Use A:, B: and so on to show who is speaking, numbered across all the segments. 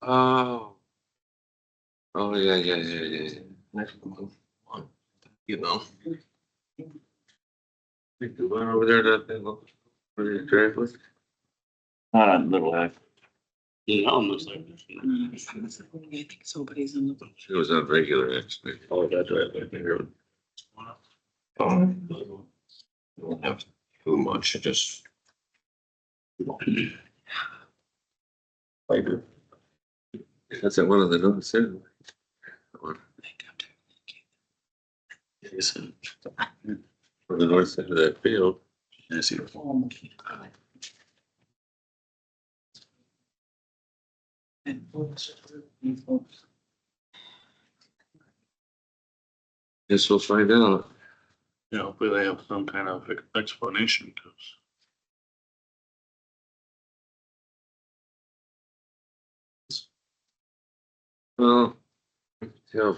A: Oh. Oh, yeah. You know. Think the one over there that they look pretty driveway.
B: Not on Little Ag.
C: Yeah, almost like.
D: I think somebody's in the.
A: She was on regular actually.
C: Oh, that's right, right there.
E: Don't have too much, just. Fiber.
A: That's at one of the notes there. On the north side of that field.
C: I see.
A: Guess we'll find out.
C: Yeah, hopefully they have some kind of explanation, cause.
A: Well. Tell.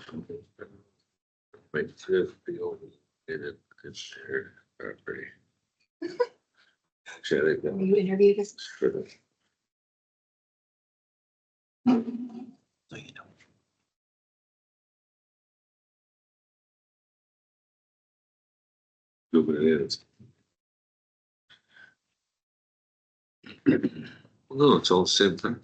A: Wait, to be over. It's shared property. Share it.
D: You interviewed us.
A: For the.
E: So you know.
A: Who it is. No, it's all the same thing.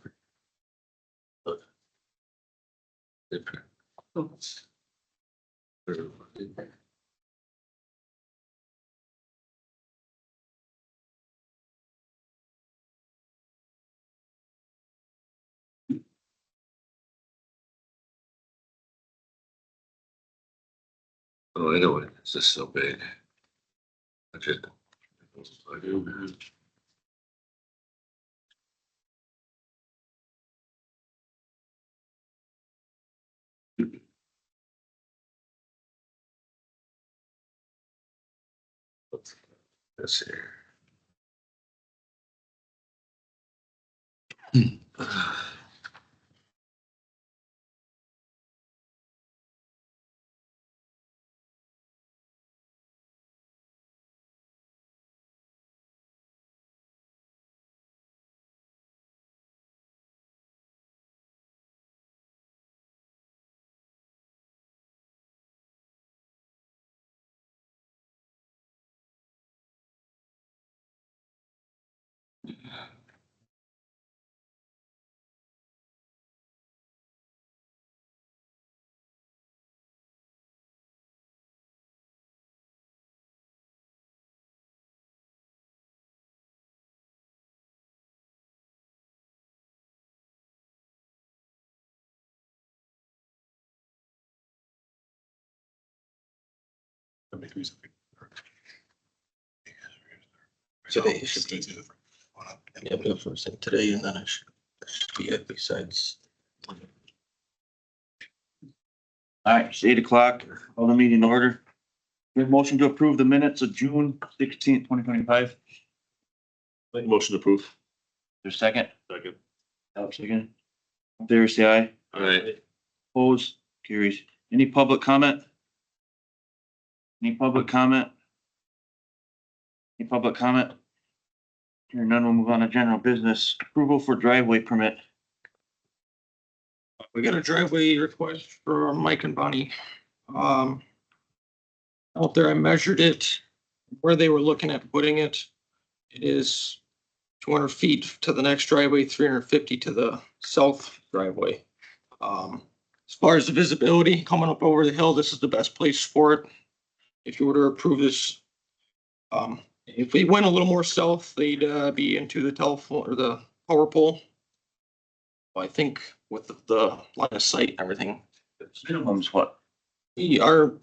A: Oh, I know it. It's just so big. That's it. I do, man. Let's see.
E: Today it should be. Yeah, but first thing today and then it should be it besides.
B: All right, it's 8 o'clock. Call the meeting in order. We have a motion to approve the minutes of June 16th, 2025.
C: Make a motion to approve.
B: There's a second.
C: Second.
B: Alex, second. There, say aye.
A: All right.
B: Opposed, carries. Any public comment? Any public comment? Any public comment? Hearing none, we'll move on to general business. Approval for driveway permit.
E: We got a driveway request for Mike and Bonnie. Out there, I measured it, where they were looking at putting it. It is 200 feet to the next driveway, 350 to the south driveway. As far as the visibility coming up over the hill, this is the best place for it. If you were to approve this, if we went a little more south, they'd be into the telephone or the power pole. I think with the line of sight and everything.
B: Minimum's what?
E: Our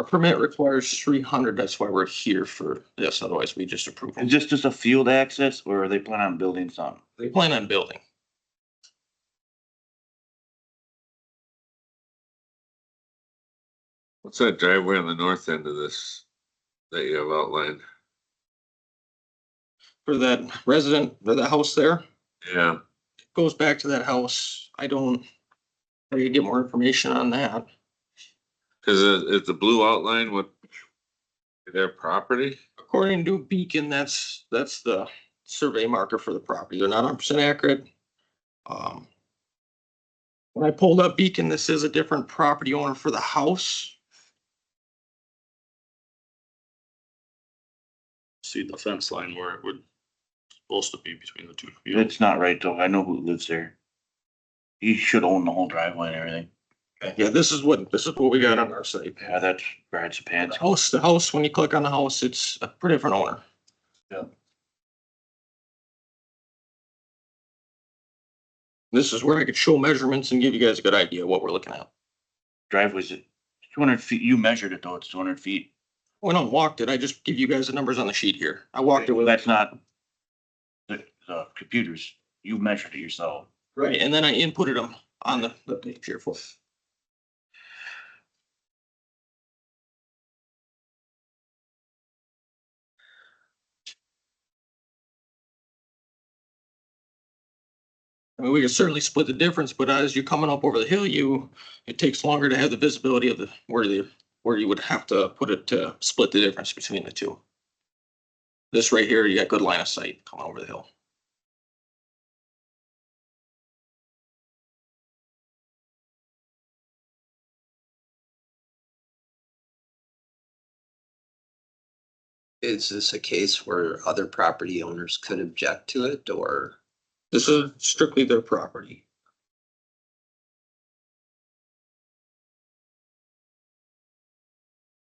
E: permit requires 300. That's why we're here for this. Otherwise, we just approve them.
B: Is this just a field access or are they planning on building something?
E: They plan on building.
A: What's that driveway on the north end of this that you have outlined?
E: For that resident, or the house there,
A: Yeah,
E: goes back to that house. I can get more information on that.
A: cause it's the blue outline with their property.
E: According to Beacon, that's the survey marker for the property. They're not 100% accurate. When I pulled up Beacon, this is a different property owner for the house.
C: See the fence line where it would supposed to be between the two fields.
B: It's not right though. I know who lives there. He should own the whole driveway and everything.
E: Yeah, this is what we got on our site.
B: Yeah, that's Brad's pants.
E: The house, when you click on the house, it's a pretty different owner.
B: Yeah.
E: This is where I could show measurements and give you guys a good idea of what we're looking at.
B: Driveway's at 200 feet. You measured it though. It's 200 feet.
E: When I walked it, I just give you guys the numbers on the sheet here. I walked it with.
B: That's not the computers. You measured it yourself.
E: Right, and then I inputted them on the page here for. I mean, we could certainly split the difference, but as you're coming up over the hill, it takes longer to have the visibility of where you would have to put it to split the difference between the two. This right here, you got good line of sight coming over the hill.
F: Is this a case where other property owners could object to it, or?
E: This is strictly their property.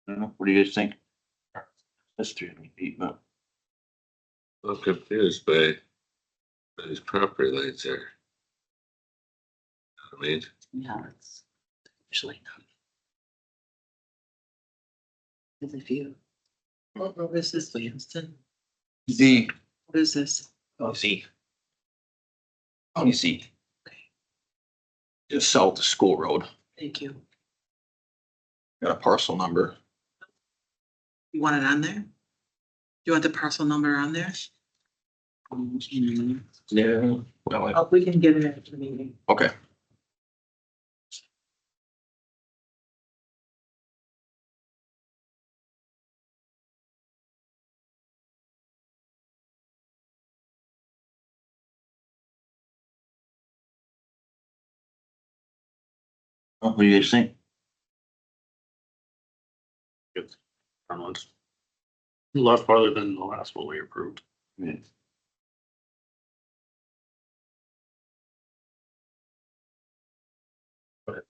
B: I don't know. What do you guys think? That's 300 feet, but
A: I'm confused by these property lines there. I mean,
D: Yeah, it's usually not. There's a few. What road is this, Williamston?
B: the
D: What is this?
E: See. You see. Just south of School Road.
D: Thank you.
E: Got a parcel number.
D: You want it on there? You want the parcel number on there?
E: Yeah. Well,
D: Oh, we can get it after the meeting.
E: okay.
B: what do you guys think?
C: Per month. A lot farther than the last one we approved.
B: Yeah.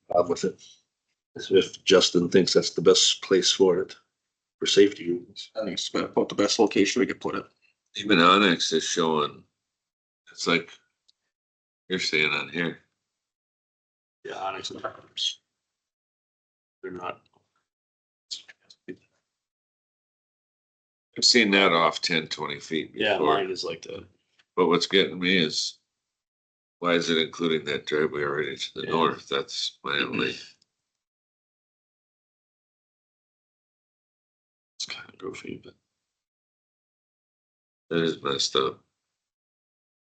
G: Bob with it. As if Justin thinks that's the best place for it, for safety reasons.
E: I think it's about the best location we could put it.
A: even Onyx is showing, it's like you're saying on here.
C: Yeah, Onyx and Farms. They're not.
A: I've seen that off 10, 20 feet
C: Yeah,
A: before.
C: mine is like that.
A: But what's getting me is, why is it including that driveway already to the
C: Yeah.
A: north? That's my only.
C: It's kind of goofy, but.
A: That is messed up.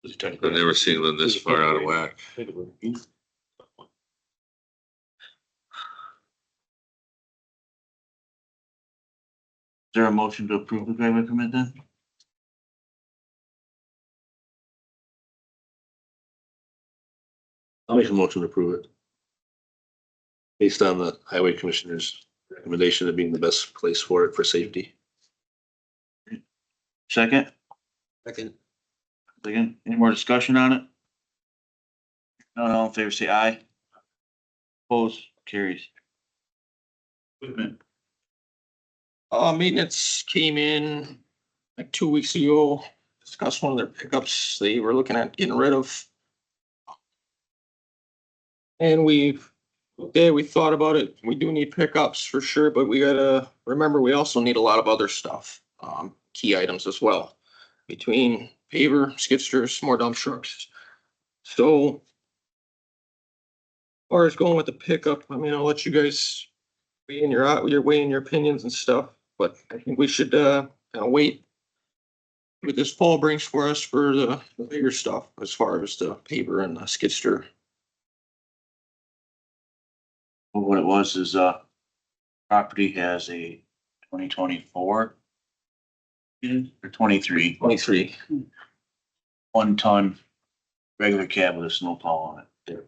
C: I've
A: I've never seen one this far out of whack.
B: Is there a motion to approve the driveway permit then?
G: I'll make a motion to approve it. Based on the highway commissioner's recommendation of being the best place for it for safety.
B: Second?
F: Second.
B: Again, any more discussion on it? Not all in favor, say aye. Opposed, carries. Equipment.
E: Maintenance came in like 2 weeks ago, discussed one of their pickups they were looking at getting rid of. And we thought about it. We do need pickups for sure, but we gotta remember, we also need a lot of other stuff, key items as well. Between paver, skid steers, more dump trucks. So as far as going with the pickup, I mean, I'll let you guys weigh in your opinions and stuff, but I think we should, kind of wait what this fall brings for us for the bigger stuff as far as the paver and the skid steer.
B: Well, what it was is, property has a 2024. Or 23,
E: 23.
B: 1 ton regular cab with a snowplow on it.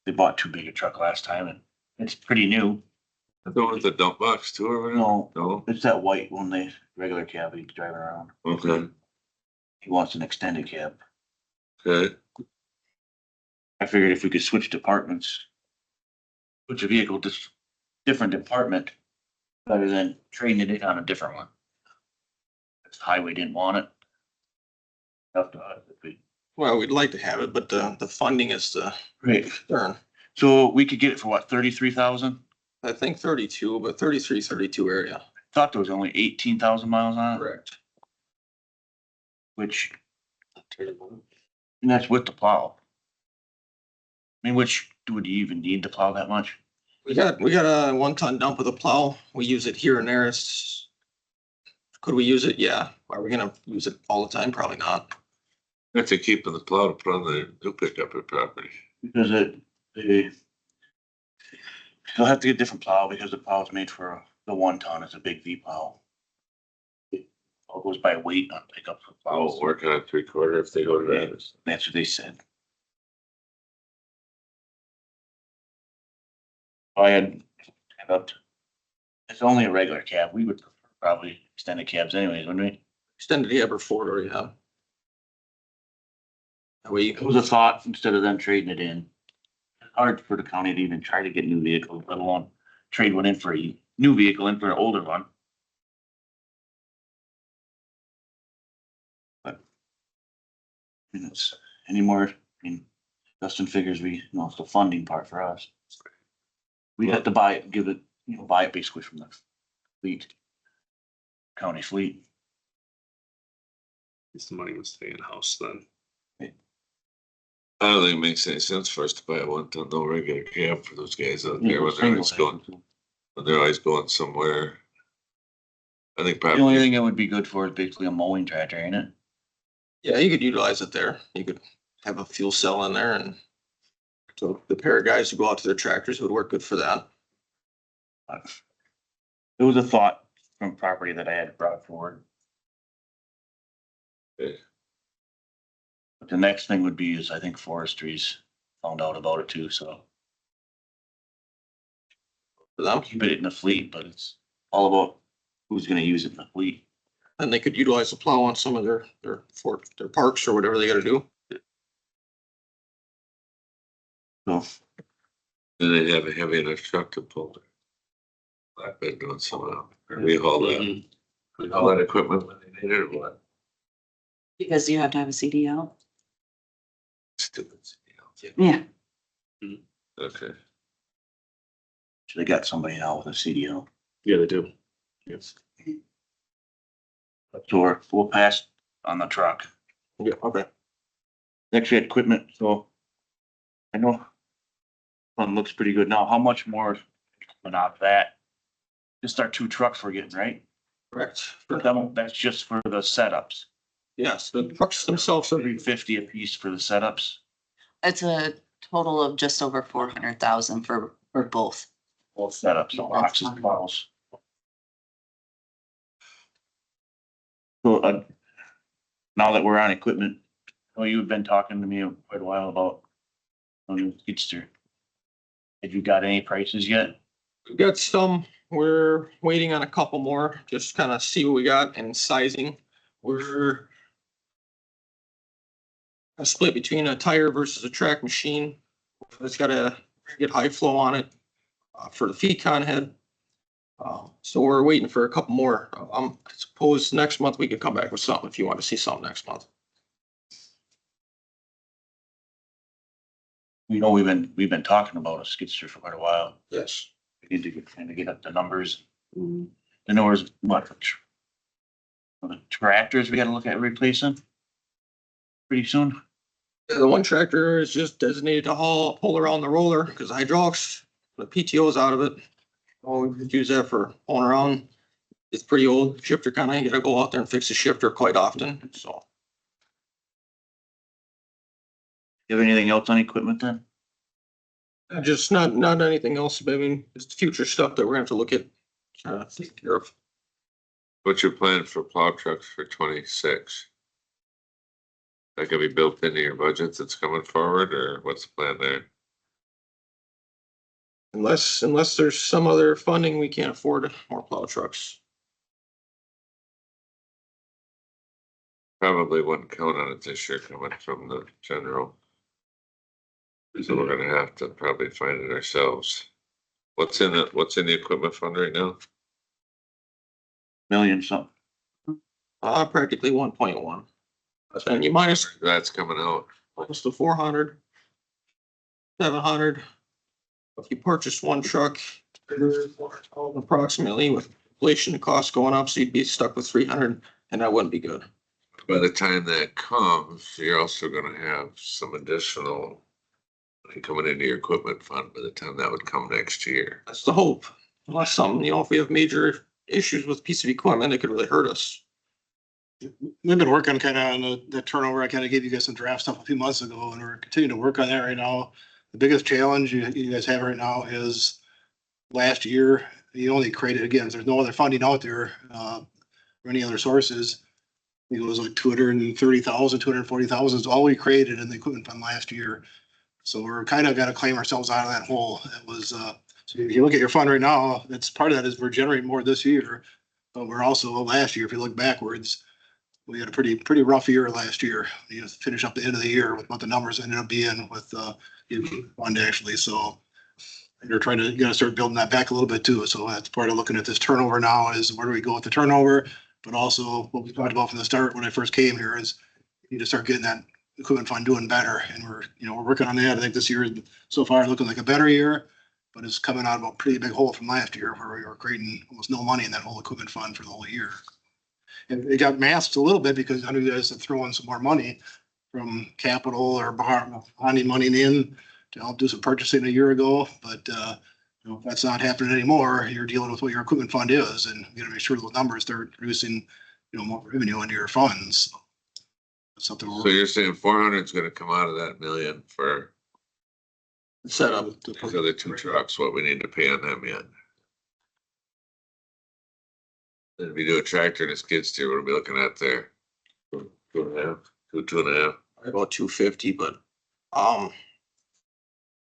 B: They bought too big a truck last time and it's pretty new.
A: The one with the dump box too or whatever?
B: No,
A: No,
B: it's that white one, the regular cab he's driving around.
A: okay,
B: He wants an extended cab.
A: okay.
B: I figured if we could switch departments, switch a vehicle, just different department, rather than trading it in on a different one. If the highway didn't want it. Up to us if we.
E: Well, we'd like to have it, but the funding is the
B: Right.
E: concern.
B: So we could get it for what, 33,000?
E: I think 32, but 33, 32 area.
B: Thought there was only 18,000 miles on it,
E: Correct.
B: which, and that's with the plow. I mean, would you even need to plow that much?
E: We got a 1-ton dump with a plow. We use it here and there. Could we use it? Yeah. Are we gonna use it all the time? Probably not.
A: Have to keep in the plow to put on the new pickup at property.
B: Because they'll have to get a different plow because the plow is made for the 1 ton. It's a big V plow. It all goes by weight on pickup for
A: Oh,
B: plows.
A: working on 3/4 if they go to that.
B: That's what they said. I had, about- it's only a regular cab. We would prefer probably extended cabs anyways, wouldn't we?
E: Extended cab or 4-door, yeah. That way you
B: It was a thought instead of them trading it in. Hard for the county to even try to get new vehicles, let alone trade one in for a new vehicle in for an older one. But. I mean, it's anymore, I mean, Dustin figures we, it's the funding part for us. We have to buy it, give it, buy it basically from the fleet. County fleet.
C: It's the money would stay in-house then.
A: I don't think it makes any sense for us to buy a 1-ton, no regular cab for those guys out there when they're always going somewhere. I think
B: The only
A: probably,
B: thing it would be good for is basically a mowing tractor, ain't it?
E: Yeah, you could utilize it there. You could have a fuel cell in there and so the pair of guys who go out to their tractors would work good for that.
B: It was a thought from property that I had brought forward.
A: Okay.
B: But the next thing would be is I think forestry's found out about it too, so
E: For them,
B: keep it in the fleet, but it's all about who's gonna use it in the fleet.
E: and they could utilize the plow on some of their parks or whatever they gotta do.
B: So,
A: then they'd have a heavy enough truck to pull their flatbed doing somehow. Or we haul that, we haul that equipment when they need it or what?
H: Because you have to have a CDL.
A: Stupid.
H: Yeah.
A: Okay.
B: so they got somebody now with a CDL.
C: Yeah, they do. Yes.
B: So we'll pass on the truck.
E: Yeah, okay.
B: Next we had equipment, so I know one looks pretty good now. How much more, but not that? Just our 2 trucks we're getting, right?
E: Correct.
B: But that's just for the setups.
E: Yes, the trucks themselves are,
B: 350 a piece for the setups.
H: It's a total of just over 400,000 for both.
B: Both setups, so boxes, bottles. So, now that we're on equipment, well, you've been talking to me quite a while about a new skid steer. Have you got any prices yet?
E: we've got some, we're waiting on a couple more, just kind of see what we got and sizing. We're a split between a tire versus a track machine. It's got a get high flow on it for the feed con head. So we're waiting for a couple more. I suppose next month we could come back with something if you want to see something next month.
B: We know we've been talking about a skid steer for quite a while.
E: Yes.
B: We need to kind of get up the numbers. The numbers, what? The tractors we gotta look at replacing pretty soon.
E: The one tractor is just designated to pull around the roller because the hydraulics, the PTO's out of it. Oh, we could use that for pulling around. It's pretty old shifter kind of, you gotta go out there and fix the shifter quite often, so.
B: You have anything else on equipment then?
E: Just not anything else, but I mean, it's future stuff that we're gonna have to look at. Take care of.
A: What's your plan for plow trucks for 26? That could be built into your budget that's coming forward, or what's the plan there?
E: Unless there's some other funding, we can't afford more plow trucks.
A: Probably wouldn't count on it this year coming from the general. So we're gonna have to probably find it ourselves. What's in the equipment fund right now?
B: Million something.
E: Practically 1.1. And you minus
A: That's coming out.
E: close to 400. 700. If you purchase one truck, approximately with inflation and costs going up, so you'd be stuck with 300, and that wouldn't be good.
A: By the time that comes, you're also gonna have some additional money coming into your equipment fund by the time that would come next year.
E: That's the hope. Unless something, if we have major issues with a piece of equipment, it could really hurt us.
C: We've been working kind of on the turnover. I kind of gave you guys some draft stuff a few months ago, and we're continuing to work on that right now. The biggest challenge you guys have right now is last year, you only created, again, there's no other funding out there, or any other sources. I think it was like 230,000, 240,000 is all we created in the equipment fund last year. So we're kind of got to claim ourselves out of that hole. It was, so if you look at your fund right now, that's part of that is we're generating more this year. But we're also last year, if you look backwards, we had a pretty rough year last year. You know, finish up the end of the year with what the numbers ended up being with the fund actually. So you're trying to, you gotta start building that back a little bit too. So that's part of looking at this turnover now is where do we go with the turnover? But also what we talked about from the start when I first came here is you need to start getting that equipment fund doing better. And we're working on that. I think this year so far looking like a better year, but it's coming out of a pretty big hole from last year where we were creating almost no money in that whole equipment fund for the whole year. And it got masked a little bit because I knew you guys had thrown in some more money from capital or bonding money in to help do some purchasing a year ago. But if that's not happening anymore, you're dealing with what your equipment fund is, and you gotta make sure those numbers start producing, more revenue into your funds. That's something.
A: So you're saying 400 is gonna come out of that million for
E: Set up.
A: these other two trucks, what we need to pay on them yet? Then if you do a tractor and a skid steer, what are we looking at there? 2.5, 2.5.
E: About 250, but,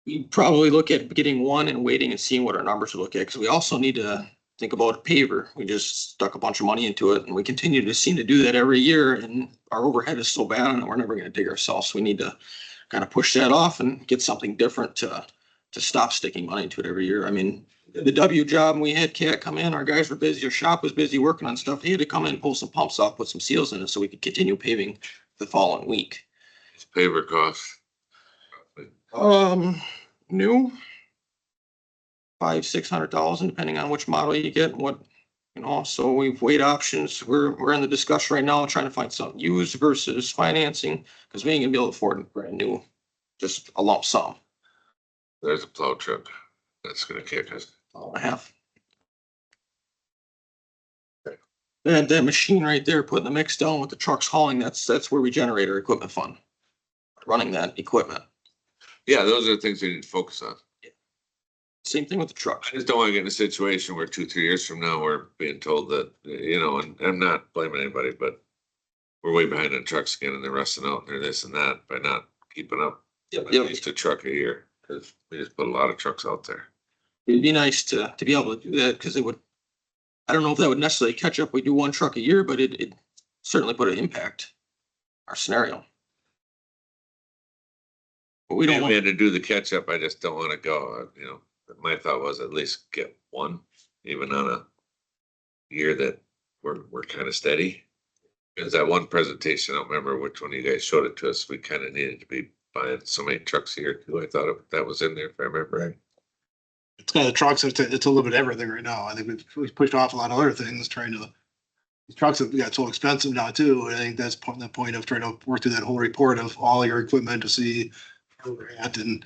E: we probably look at getting one and waiting and seeing what our numbers look at, because we also need to think about a paver. We just stuck a bunch of money into it and we continue to seem to do that every year, and our overhead is so bad and we're never gonna dig ourselves. So we need to kind of push that off and get something different to stop sticking money into it every year. I mean, the W job, and we had Cat come in, our guys were busy, our shop was busy working on stuff. He had to come in and pull some pumps off, put some seals in it so we could continue paving the following week.
A: It's paver cost.
E: New. $500,000-600,000, depending on which model you get and what, so we've weighed options. We're in the discussion right now, trying to find something used versus financing, because we ain't gonna be able to afford a brand new, just a lump sum.
A: There's a plow truck. That's gonna kick us.
E: $1.5 million. That machine right there, putting the mix down with the trucks hauling, that's where we generate our equipment fund. Running that equipment.
A: Yeah, those are the things we need to focus on.
E: Same thing with the
A: I
E: trucks.
A: just don't wanna get in a situation where 2-3 years from now, we're being told that, and I'm not blaming anybody, but we're way behind on trucks again and they're rusting out and they're this and that by not keeping up. At least a truck a year, because we just put a lot of trucks out there.
E: It'd be nice to be able to do that, because it would, I don't know if that would necessarily catch up. We do one truck a year, but it certainly put an impact our scenario. But we don't
A: We
E: want,
A: had to do the catch up. I just don't wanna go, my thought was at least get one, even on a year that we're kind of steady. Because that one presentation, I don't remember which one you guys showed it to us, we kind of needed to be buying so many trucks a year too. I thought that was in there if I remember right.
C: It's kind of trucks, it's a little bit of everything right now. I think we've pushed off a lot of other things, these trucks have got so expensive now too. I think that's the point of trying to work through that whole report of all your equipment to see where we're at. And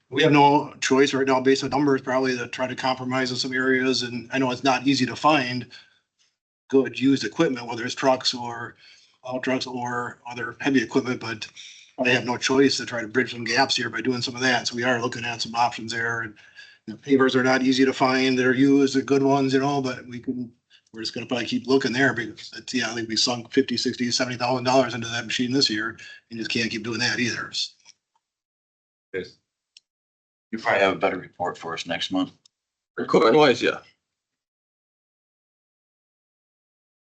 C: we have no choice right now based on numbers, probably to try to compromise in some areas. And I know it's not easy to find good used equipment, whether it's trucks or all trucks or other heavy equipment, but I have no choice to try to bridge some gaps here by doing some of that. So we are looking at some options there. And pavers are not easy to find. They're used, they're good ones, but we're just gonna probably keep looking there because I think we sunk $50,000, $60,000, $70,000 into that machine this year. You just can't keep doing that either.
A: Yes.
B: You probably have a better report for us next month.
E: Equipment wise, yeah.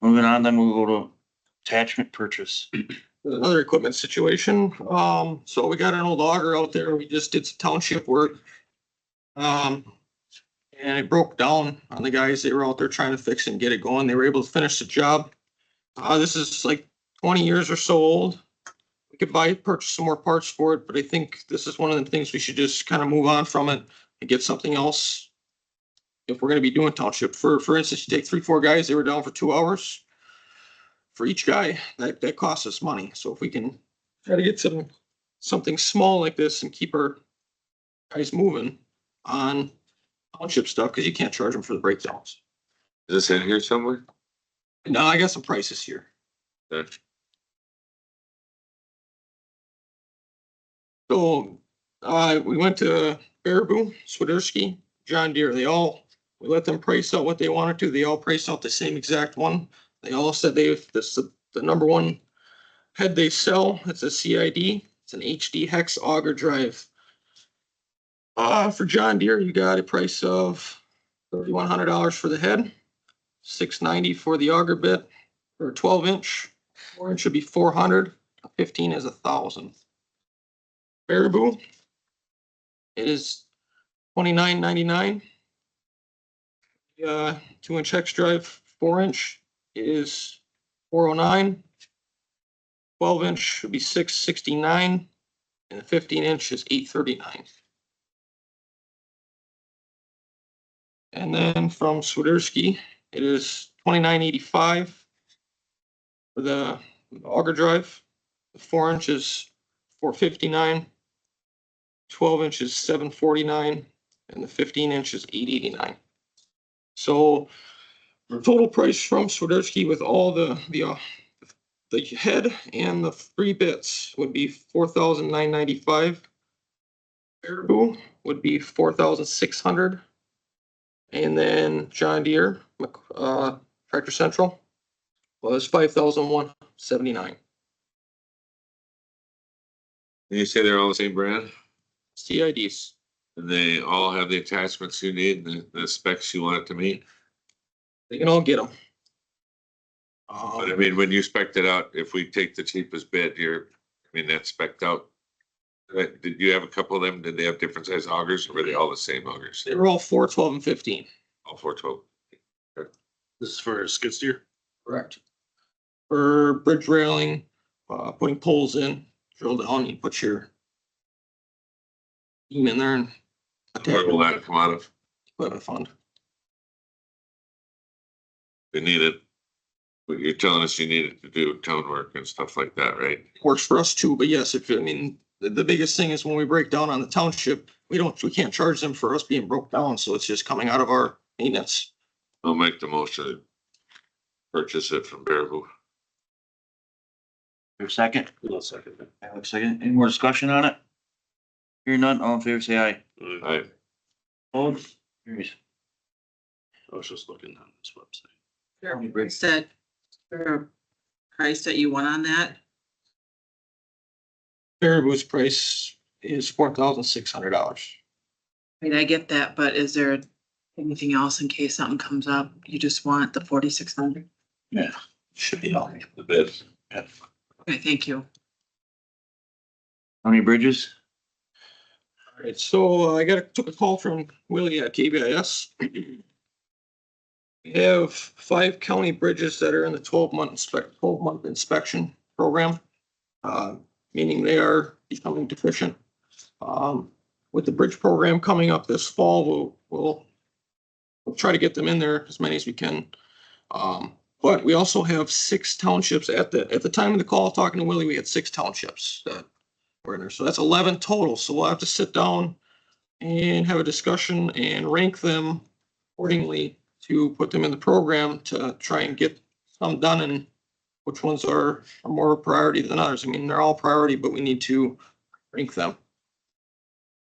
B: Moving on, then we'll go to attachment purchase.
E: There's another equipment situation. So we got an old auger out there. We just did some township work. And it broke down on the guys. They were out there trying to fix it and get it going. They were able to finish the job. This is like 20 years or so old. We could purchase some more parts for it, but I think this is one of the things we should just kind of move on from it and get something else. If we're gonna be doing township, for instance, you take 3-4 guys, they were down for 2 hours. For each guy, that costs us money. So if we can try to get something small like this and keep our guys moving on township stuff, because you can't charge them for the breakdowns.
A: Is this in here somewhere?
E: No, I got some prices here.
A: Okay.
E: So, we went to Baraboo, Swiderski, John Deere. We let them price out what they wanted to. They all priced out the same exact one. They all said this is the number one head they sell. It's a CID. It's an HD hex auger drive. For John Deere, you got a price of $3,100 for the head, $690 for the auger bit, for a 12-inch. 4-inch should be $400. 15 is $1,000. Baraboo, it is $29.99. 2-inch hex drive, 4-inch is $409. 12-inch should be $669, and the 15-inch is $839. And then from Swiderski, it is $29.85 for the auger drive. The 4-inch is $459, 12-inch is $749, and the 15-inch is $889. So the total price from Swiderski with all the head and the 3 bits would be $4,995. Baraboo would be $4,600. And then John Deere, Tractor Central was $5,179.
A: You say they're all the same brand?
E: CIDs.
A: And they all have the attachments you need and the specs you want it to meet?
E: They can all get them.
A: But I mean, when you spec'd it out, if we take the cheapest bid, that's spec'd out. Did you have a couple of them? Did they have different size augers or were they all the same augers?
E: They were all 4, 12, and 15.
A: All 412?
G: This is for skid steer.
E: Correct. For bridge railing, putting poles in, drill down, you put your beam in there and attach
A: Where will
E: it.
A: that come out of?
E: Equipment fund.
A: We need it. But you're telling us you need it to do town work and stuff like that, right?
E: Works for us too, but yes, the biggest thing is when we break down on the township, we can't charge them for us being broke down, so it's just coming out of our maintenance.
A: I'll make the motion to purchase it from Baraboo.
B: Your second?
G: I'll second that.
B: Alex, second. Any more discussion on it? Hearing none, all in favor, say aye.
A: I,
B: Opposed? Carries.
G: I was just looking on this website.
D: Said, the price that you want on that,
E: Baraboo's price is $4,600.
D: I mean, I get that, but is there anything else in case something comes up? You just want the 4,600?
B: Yeah,
E: Should be all.
A: the bid.
D: Okay, thank you.
B: how many bridges?
E: All right, so I took a call from Willie at KBIS. We have 5 county bridges that are in the 12-month inspection program, meaning they are becoming deficient. With the bridge program coming up this fall, we'll try to get them in there as many as we can. But we also have 6 townships at the time of the call, talking to Willie, we had 6 townships that were in there. So that's 11 total. So we'll have to sit down and have a discussion and rank them accordingly to put them in the program to try and get some done, and which ones are more priority than others. I mean, they're all priority, but we need to rank them.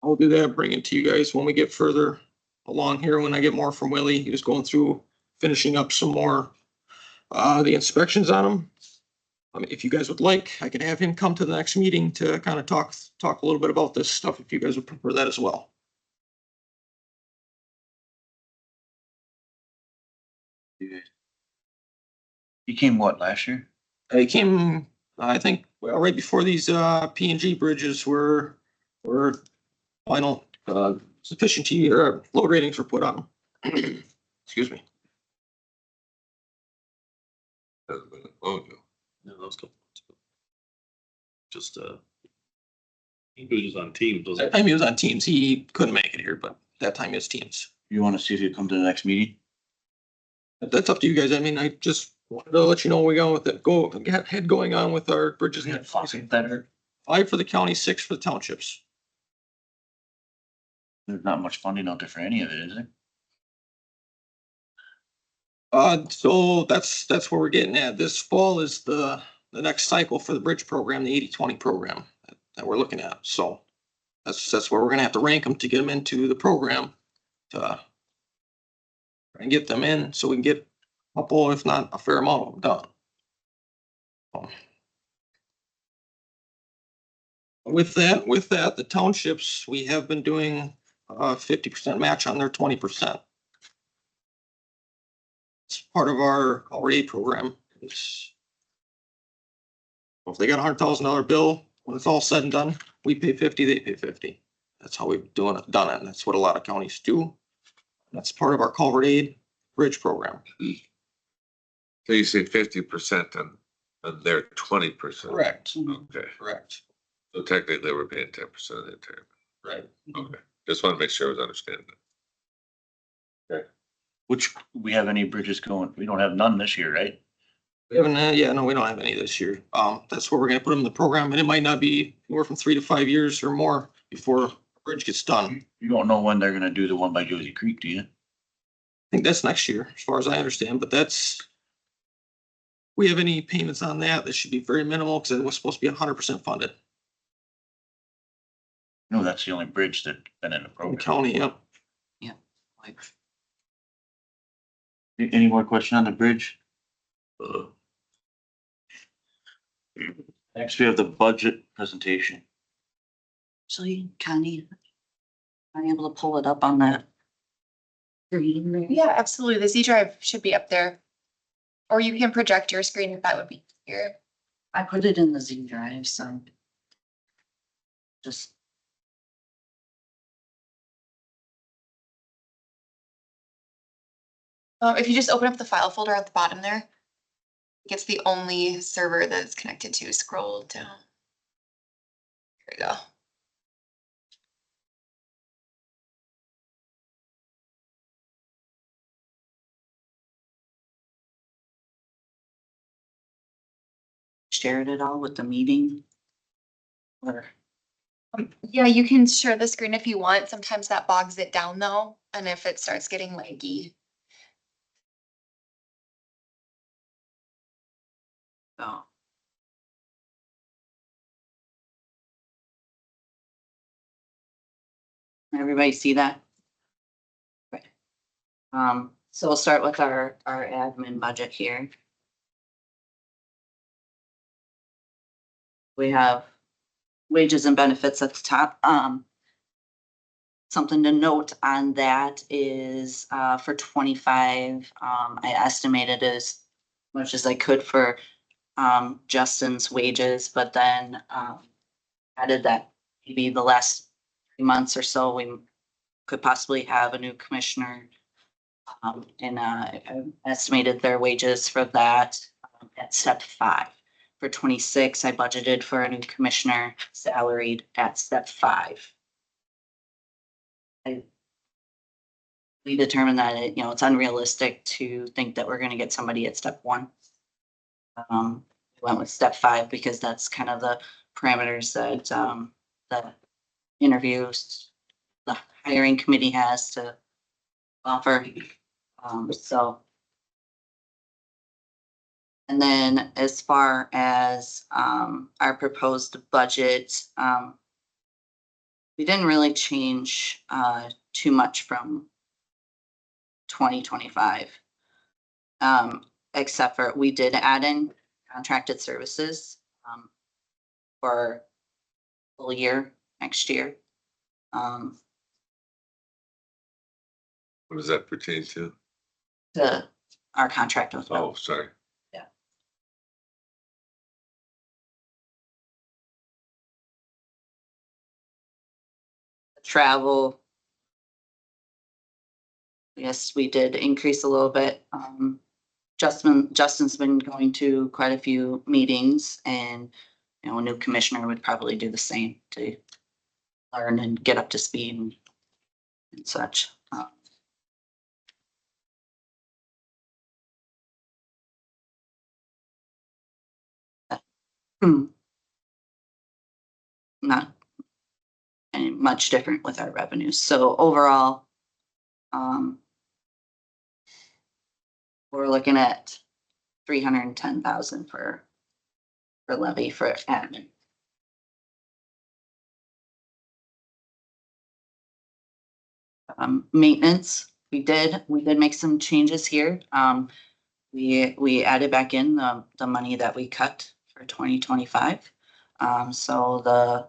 E: I'll do that, bring it to you guys when we get further along here. When I get more from Willie, he was going through finishing up some more the inspections on them. If you guys would like, I could have him come to the next meeting to kind of talk a little bit about this stuff if you guys would prefer that as well.
B: You came what, last year?
E: I came, I think, well, right before these P and G bridges were final sufficiency or load ratings were put on them. Excuse me.
A: Hasn't been long ago.
G: No, those go. Just, he was just on teams, was
E: That
G: it?
E: time he was on Teams. He couldn't make it here, but that time he was Teams.
B: You wanna see if you come to the next meeting?
E: But that's up to you guys. I mean, I just wanted to let you know we got with it. Head going on with our bridges.
B: That are,
E: 5 for the county, 6 for the townships.
B: there's not much funding out there for any of it, is there?
E: So that's where we're getting at. This fall is the next cycle for the bridge program, the 80-20 program that we're looking at. So that's where we're gonna have to rank them to get them into the program to try and get them in so we can get a couple, if not a fair amount of them done. With that, the townships, we have been doing 50% match on their 20%. It's part of our already program. It's if they got $100,000 bill, when it's all said and done, we pay 50, they pay 50. That's how we've done it, and that's what a lot of counties do. That's part of our culvert aid bridge program.
A: So you say 50% on their 20%.
E: Correct.
A: Okay,
E: Correct.
A: so technically we're paying 10% of the entire.
E: Right.
A: Okay, just want to make sure I was understanding that.
B: Which, we have any bridges going? We don't have none this year, right?
E: We haven't, yeah, no, we don't have any this year. That's where we're gonna put them in the program, and it might not be anywhere from 3 to 5 years or more before a bridge gets done.
B: You don't know when they're gonna do the one by Josie Creek, do you?
E: I think that's next year, as far as I understand, but we have any payments on that should be very minimal, because it was supposed to be 100% funded.
B: No, that's the only bridge that's been in the
E: In the
B: program.
E: county, yep.
B: Any more question on the bridge?
A: Uh,
B: Next, we have the budget presentation.
H: Actually, Connie, are you able to pull it up on that screen there?
I: Yeah, absolutely. The Z drive should be up there. Or you can project your screen if that would be easier.
H: I put it in the Z drive, so. Just.
I: If you just open up the file folder at the bottom there, it's the only server that's connected to. Scroll down. Here we go.
H: Shared it all with the meeting. Or,
I: Yeah, you can share the screen if you want. Sometimes that bogs it down though, and if it starts getting laggy.
H: oh. Everybody see that? Right. So we'll start with our admin budget here. We have wages and benefits at the top. Something to note on that is, for 25, I estimated as much as I could for, Justin's wages, but then, added that maybe the last 3 months or so, we could possibly have a new commissioner. And, I estimated their wages for that, at step 5. For 26, I budgeted for a new commissioner salaried at step 5. We determined that it's unrealistic to think that we're gonna get somebody at step 1. We went with step 5 because that's kind of the parameters that, the interviews, the hiring committee has to offer. So. And then as far as, our proposed budget, we didn't really change, too much from 2025. Except for we did add in contracted services, for full year next year.
A: What does that pertain to?
H: To our contract with them.
A: Oh, sorry.
H: Travel. Yes, we did increase a little bit. Justin's been going to quite a few meetings and, you know, a new commissioner would probably do the same to learn and get up to speed and such. Not any much different with our revenues. So overall, we're looking at 310,000 for levy for admin. Maintenance, we did make some changes here. We added back in the money that we cut for 2025. So the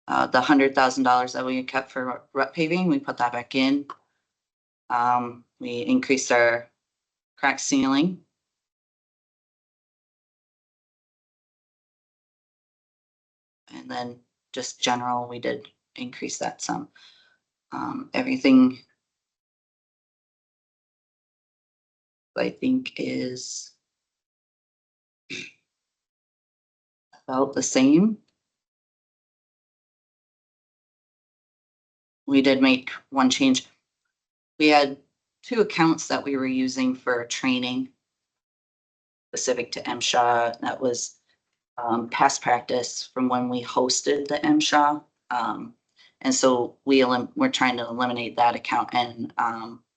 H: $100,000 that we kept for rut paving, we put that back in. We increased our crack ceiling. And then just general, we did increase that some. Everything I think is about the same. We did make one change. We had 2 accounts that we were using for training specific to MSHA. That was past practice from when we hosted the MSHA. And so we're trying to eliminate that account and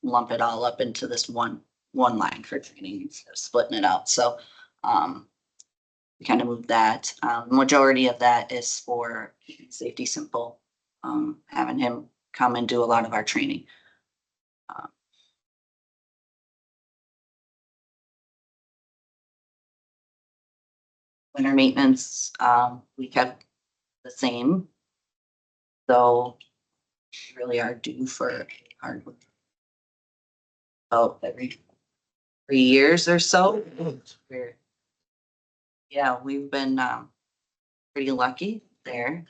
H: lump it all up into this one line for training instead of splitting it out. So we kind of moved that. Majority of that is for Safety Simple, having him come and do a lot of our training. Winter maintenance, we kept the same, though we really are due for hardwood about every 3 years or so. We've been pretty lucky there.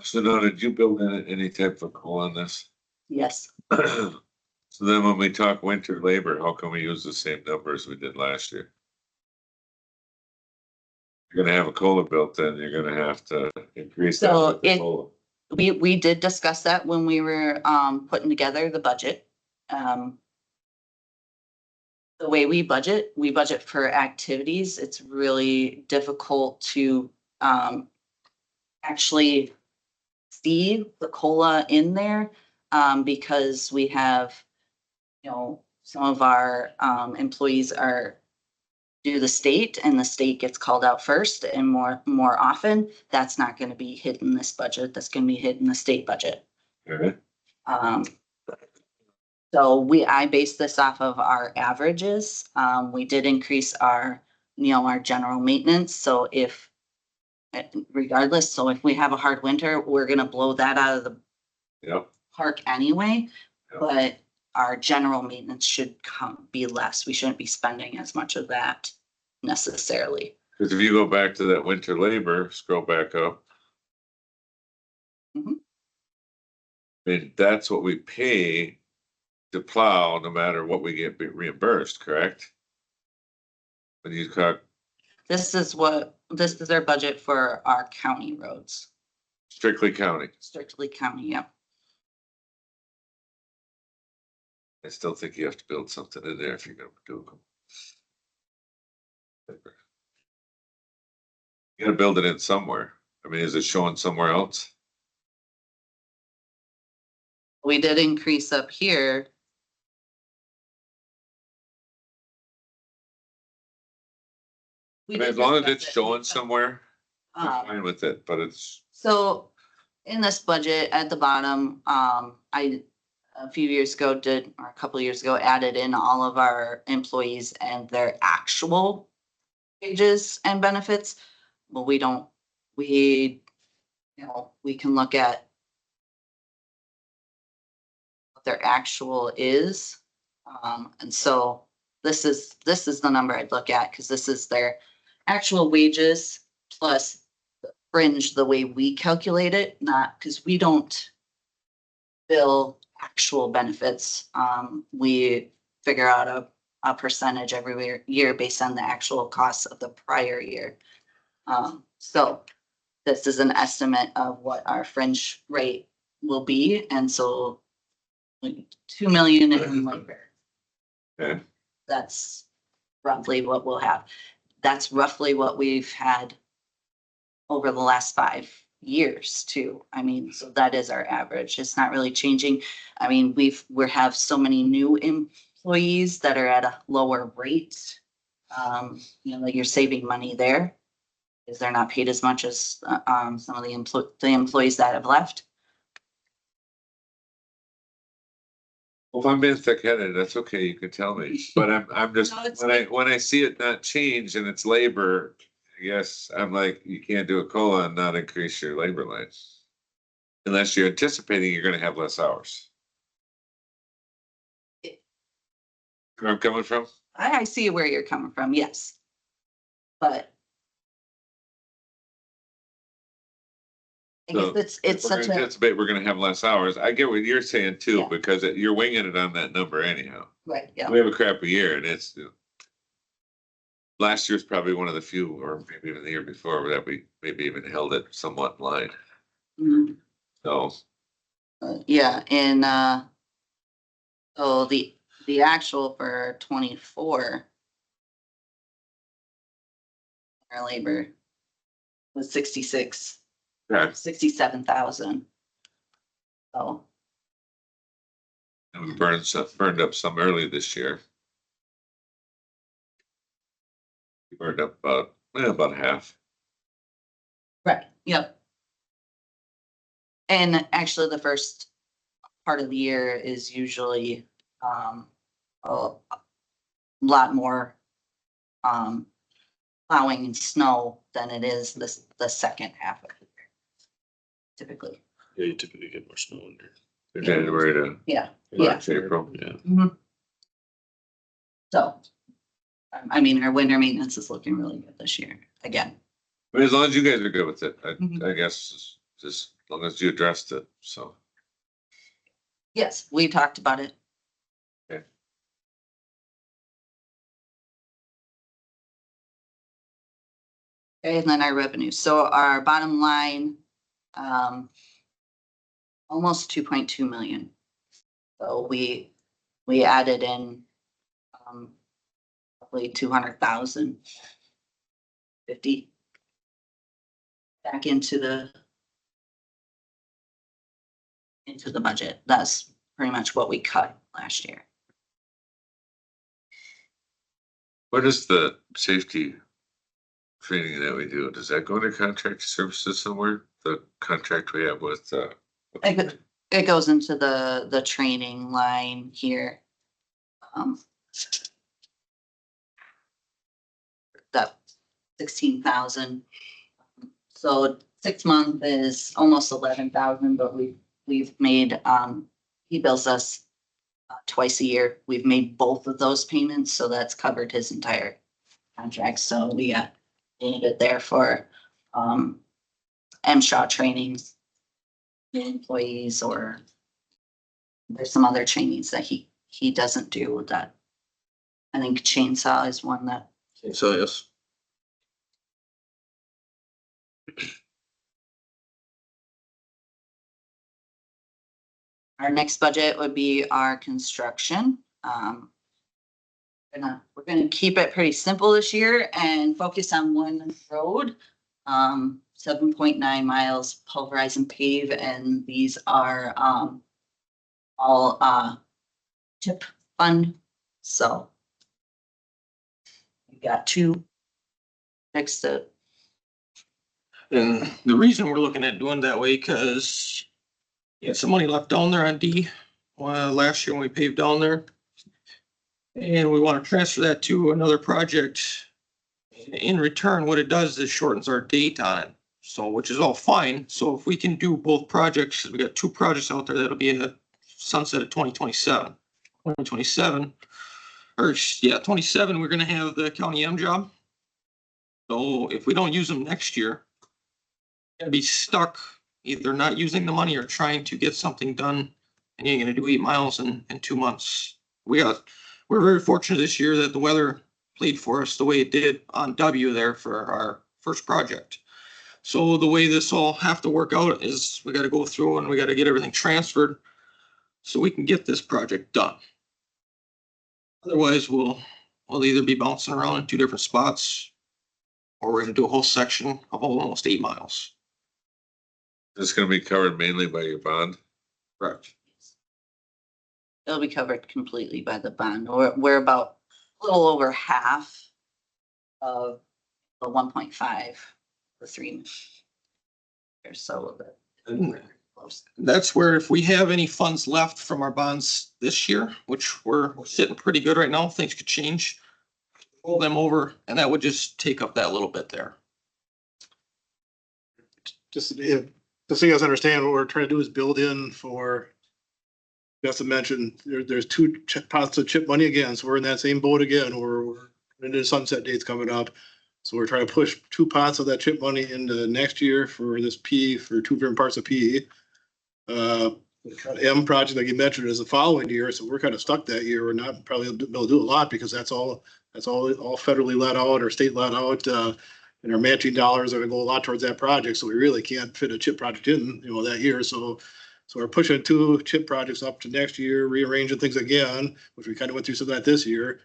A: So now, did you build in any type of goal on this?
H: Yes,
A: So then when we talk winter labor, how can we use the same numbers we did last year? You're gonna have a COLA built, then you're gonna have to increase that
H: So
A: with the COLA.
H: we did discuss that when we were putting together the budget. The way we budget for activities. It's really difficult to actually see the COLA in there because we have, you know, some of our employees are due the state and the state gets called out first and more often. That's not going to be hit in this budget. That's going to be hit in the state budget.
A: Okay.
H: So I base this off of our averages. We did increase our general maintenance. So regardless, so if we have a hard winter, we're gonna blow that out of the
A: Yep.
H: park anyway.
A: Yep.
H: But our general maintenance should be less. We shouldn't be spending as much of that necessarily.
A: Cause if you go back to that winter labor, scroll back up.
H: Mhm.
A: I mean, that's what we pay to plow, no matter what we get reimbursed, correct? When you talk
H: This is our budget for our county roads,
A: strictly county,
H: strictly county, yeah.
A: I still think you have to build something in there if you're gonna do them. You gotta build it in somewhere. I mean, is it showing somewhere else?
H: We did increase up here.
A: I mean, as long as it's showing somewhere, I'm
H: Um,
A: fine with it, but it's,
H: So in this budget at the bottom, I a few years ago or a couple of years ago, added in all of our employees and their actual wages and benefits. Well, we can look at their actual is. And so this is the number I'd look at, because this is their actual wages plus fringe the way we calculate it, not, because we don't bill actual benefits. We figure out a percentage every year based on the actual costs of the prior year. So this is an estimate of what our fringe rate will be, and so like 2 million in labor.
A: Okay.
H: That's roughly what we'll have. That's roughly what we've had over the last 5 years too. I mean, so that is our average. It's not really changing. I mean, we have so many new employees that are at a lower rate. Like you're saving money there, because they're not paid as much as some of the employees that have left.
A: Well, if I'm being thick-headed, that's okay, you can tell me, but I'm just,
H: No, it's
A: when I see it not change and it's labor, yes, I'm like, you can't do a COLA and not increase your labor line. Unless you're anticipating you're gonna have less hours. Where I'm coming from?
H: I see where you're coming from, yes. But I
A: So,
H: guess it's
A: We're
H: such
A: gonna
H: a,
A: anticipate we're gonna have less hours. I get what you're saying too,
H: Yeah.
A: because you're winging it on that number anyhow.
H: right, yeah.
A: We have a crappy year and it's. Last year's probably one of the few, or maybe even the year before, that we maybe even held it somewhat in line,
H: Mhm.
A: so.
H: Yeah, and so the actual for 24. Our labor was 67,000. So,
A: And we burned up some early this year. We burned up about half.
H: right, yep. And actually, the first part of the year is usually a lot more plowing and snow than it is the second half of the year. Typically,
G: Yeah, you typically get more snow in there.
A: January to
H: yeah.
A: March, April.
G: Yeah.
H: Mhm. So, I mean, our winter maintenance is looking really good this year, again.
A: I mean, as long as you guys are good with it,
H: Mhm.
A: I guess, just as long as you addressed it, so.
H: Yes, we talked about it.
A: Okay.
H: Okay, and then our revenue. So our bottom line, almost 2.2 million. So we added in, probably 200,000. 50. Back into the budget. That's pretty much what we cut last year.
A: What is the safety training that we do? Does that go into contract services somewhere? The contract we have with,
H: It goes into the training line here. That 16,000. So 6 month is almost 11,000, but we've made, he bills us twice a year. We've made both of those payments, so that's covered his entire contract. So we got it there for MSHA trainings, employees, or there's some other trainings that he doesn't do with that. I think chainsaw is one that,
G: So, yes.
H: our next budget would be our construction. We're gonna keep it pretty simple this year and focus on one road. 7.9 miles pulverize and pave, and these are all tip fund. So we got 2 fixed it.
E: And the reason we're looking at doing that way, cause you had some money left down there on D, last year when we paved down there. And we want to transfer that to another project. In return, what it does is shortens our date on it. So, which is all fine. So if we can do both projects, 'cause we got 2 projects out there, that'll be a sunset at 2027. 2027, or yeah, 27, we're gonna have the county M job. So if we don't use them next year, we're gonna be stuck either not using the money or trying to get something done. And you're gonna do 8 miles in 2 months. We're very fortunate this year that the weather played for us the way it did on W there for our first project. So the way this all have to work out is we gotta go through and we gotta get everything transferred so we can get this project done. Otherwise, we'll either be bouncing around in 2 different spots or we're gonna do a whole section of almost 8 miles.
A: It's gonna be covered mainly by your bond.
E: Correct.
H: It'll be covered completely by the bond. We're about a little over half of the 1.5, the 3 or so of it.
E: And that's where if we have any funds left from our bonds this year, which we're sitting pretty good right now, things could change. Pull them over and that would just take up that little bit there.
C: Just, so you guys understand, what we're trying to do is build in for, Justin mentioned, there's 2 pots of chip money again, so we're in that same boat again, we're into sunset dates coming up. So we're trying to push 2 pots of that chip money into next year for this P, for 2 different parts of P. The M project, like you mentioned, is the following year, so we're kind of stuck that year. We're not probably able to do a lot because that's all federally let out or state let out. And our matching dollars are gonna go a lot towards that project, so we really can't fit a chip project in, that year. So we're pushing 2 chip projects up to next year, rearranging things again, which we kind of went through some of that this year.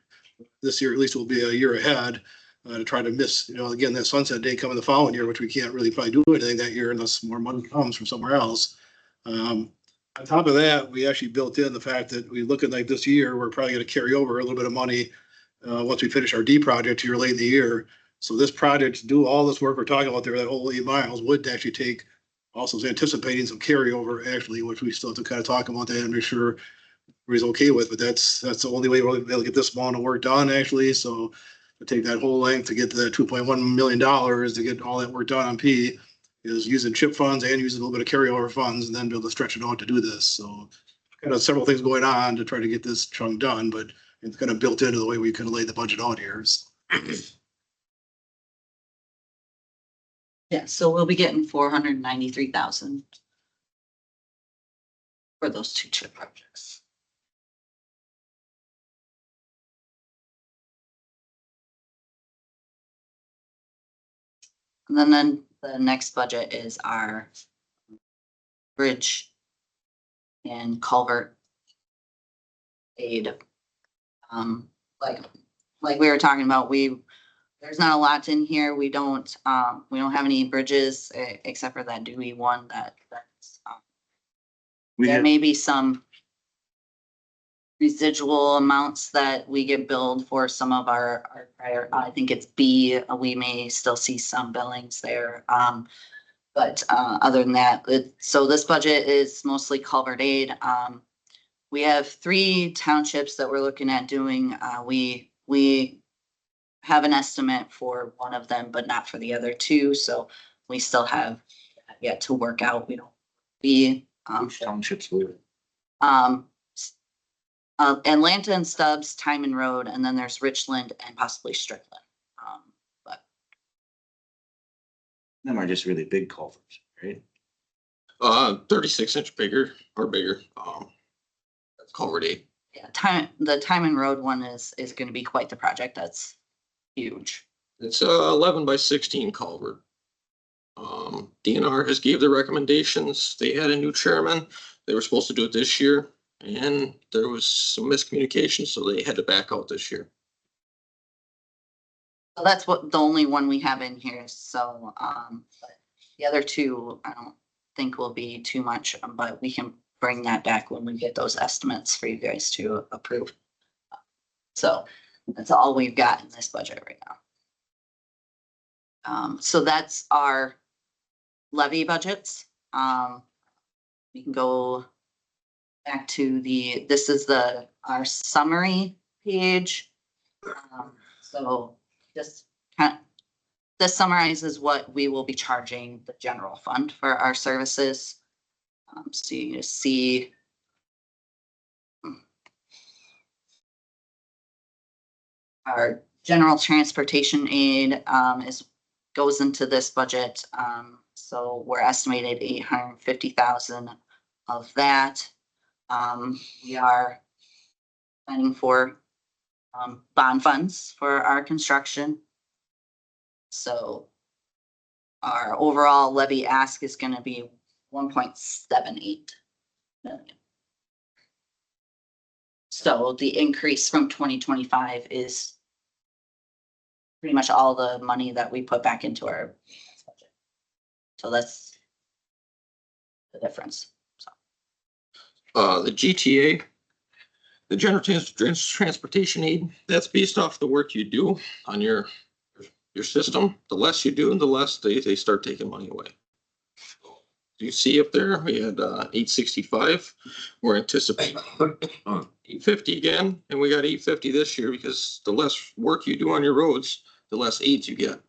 C: This year, at least, will be a year ahead to try to miss, again, that sunset date coming the following year, which we can't really probably do anything that year unless more money comes from somewhere else. On top of that, we actually built in the fact that we look at like this year, we're probably gonna carry over a little bit of money once we finish our D project here late in the year. So this project, to do all this work we're talking about there, that whole 8 miles would actually take, also is anticipating some carryover actually, which we still have to kind of talk about that and make sure everybody's okay with, but that's the only way we'll be able to get this amount of work done actually. So to take that whole length to get to that $2.1 million to get all that work done on P is using chip funds and using a little bit of carryover funds and then be able to stretch it out to do this. So kind of several things going on to try to get this chunk done, but it's kind of built into the way we kind of laid the budget out here.
H: Yeah, so we'll be getting 493,000 for those 2 chip projects. And then the next budget is our bridge and culvert aid. Like we were talking about, there's not a lot in here. We don't have any bridges except for that Dewey one that's there may be some residual amounts that we get billed for some of our prior, I think it's B, we may still see some billings there. But other than that, so this budget is mostly culvert aid. We have 3 townships that we're looking at doing. We have an estimate for one of them, but not for the other 2. So we still have yet to work out.
B: Townships.
H: Atlanta and Stubbs, Timon Road, and then there's Richland and possibly Strickland. But
B: Them are just really big culverts, right?
E: 36-inch bigger or bigger. That's culvert aid.
H: yeah, the Timon Road one is going to be quite the project. That's huge.
E: It's 11 by 16 culvert. DNR has gave their recommendations. They had a new chairman. They were supposed to do it this year and there was some miscommunication, so they had to back out this year.
H: So that's the only one we have in here. So, but the other 2, I don't think will be too much, but we can bring that back when we get those estimates for you guys to approve. So that's all we've got in this budget right now. So that's our levy budgets. We can go back to this is our summary page. So this summarizes what we will be charging the general fund for our services. So you see our general transportation aid, goes into this budget. So we're estimated 850,000 of that. We are planning for, bond funds for our construction. So our overall levy ask is gonna be 1.78 million. So the increase from 2025 is pretty much all the money that we put back into our budget. So that's the difference.
E: The GTA, the general transportation aid, that's based off the work you do on your system. The less you do, the less they start taking money away. Do you see up there, we had 865, we're anticipating 850 again, and we got 850 this year because the less work you do on your roads, the less aids you get.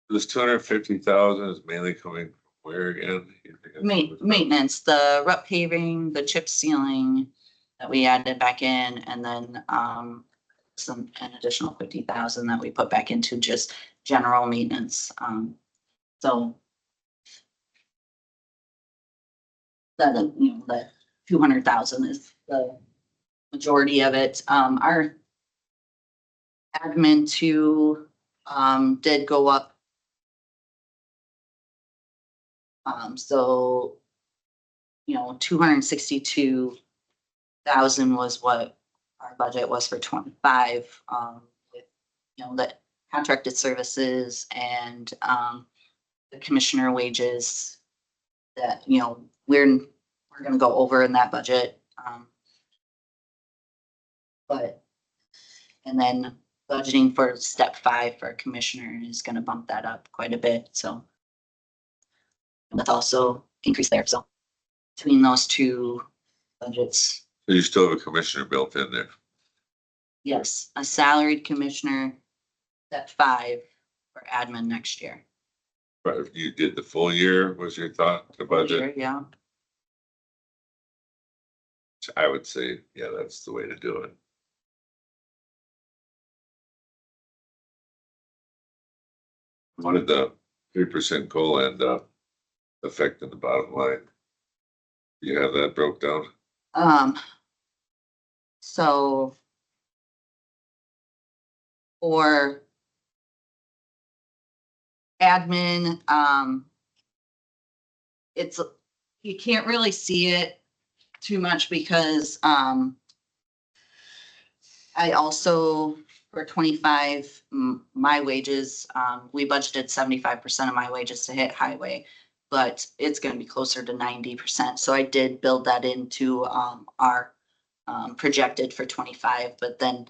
A: This 250,000 is mainly coming from where again? You think it's-
H: Maintenance, the rut paving, the chip sealing that we added back in, and then an additional 50,000 that we put back into just general maintenance. So that, that 200,000 is the majority of it. Our admin too did go up. So 262,000 was what our budget was for 25. With the contracted services and the commissioner wages that we're gonna go over in that budget. And then budgeting for step 5 for commissioner is gonna bump that up quite a bit. So that's also increased there. So between those two budgets,
A: So you still have a commissioner built in there.
H: yes, a salaried commissioner, step 5 for admin next year.
A: But if you did the full year, was your thought, the budget?
H: Yeah,
A: I would say, yeah, that's the way to do it. What did the 3% COLA end up affecting the bottom line? You have that broke down?
H: So for admin, it's, you can't really see it too much because, I also, for 25, my wages, we budgeted 75% of my wages to hit highway, but it's gonna be closer to 90%. So I did build that into, our, projected for 25, but then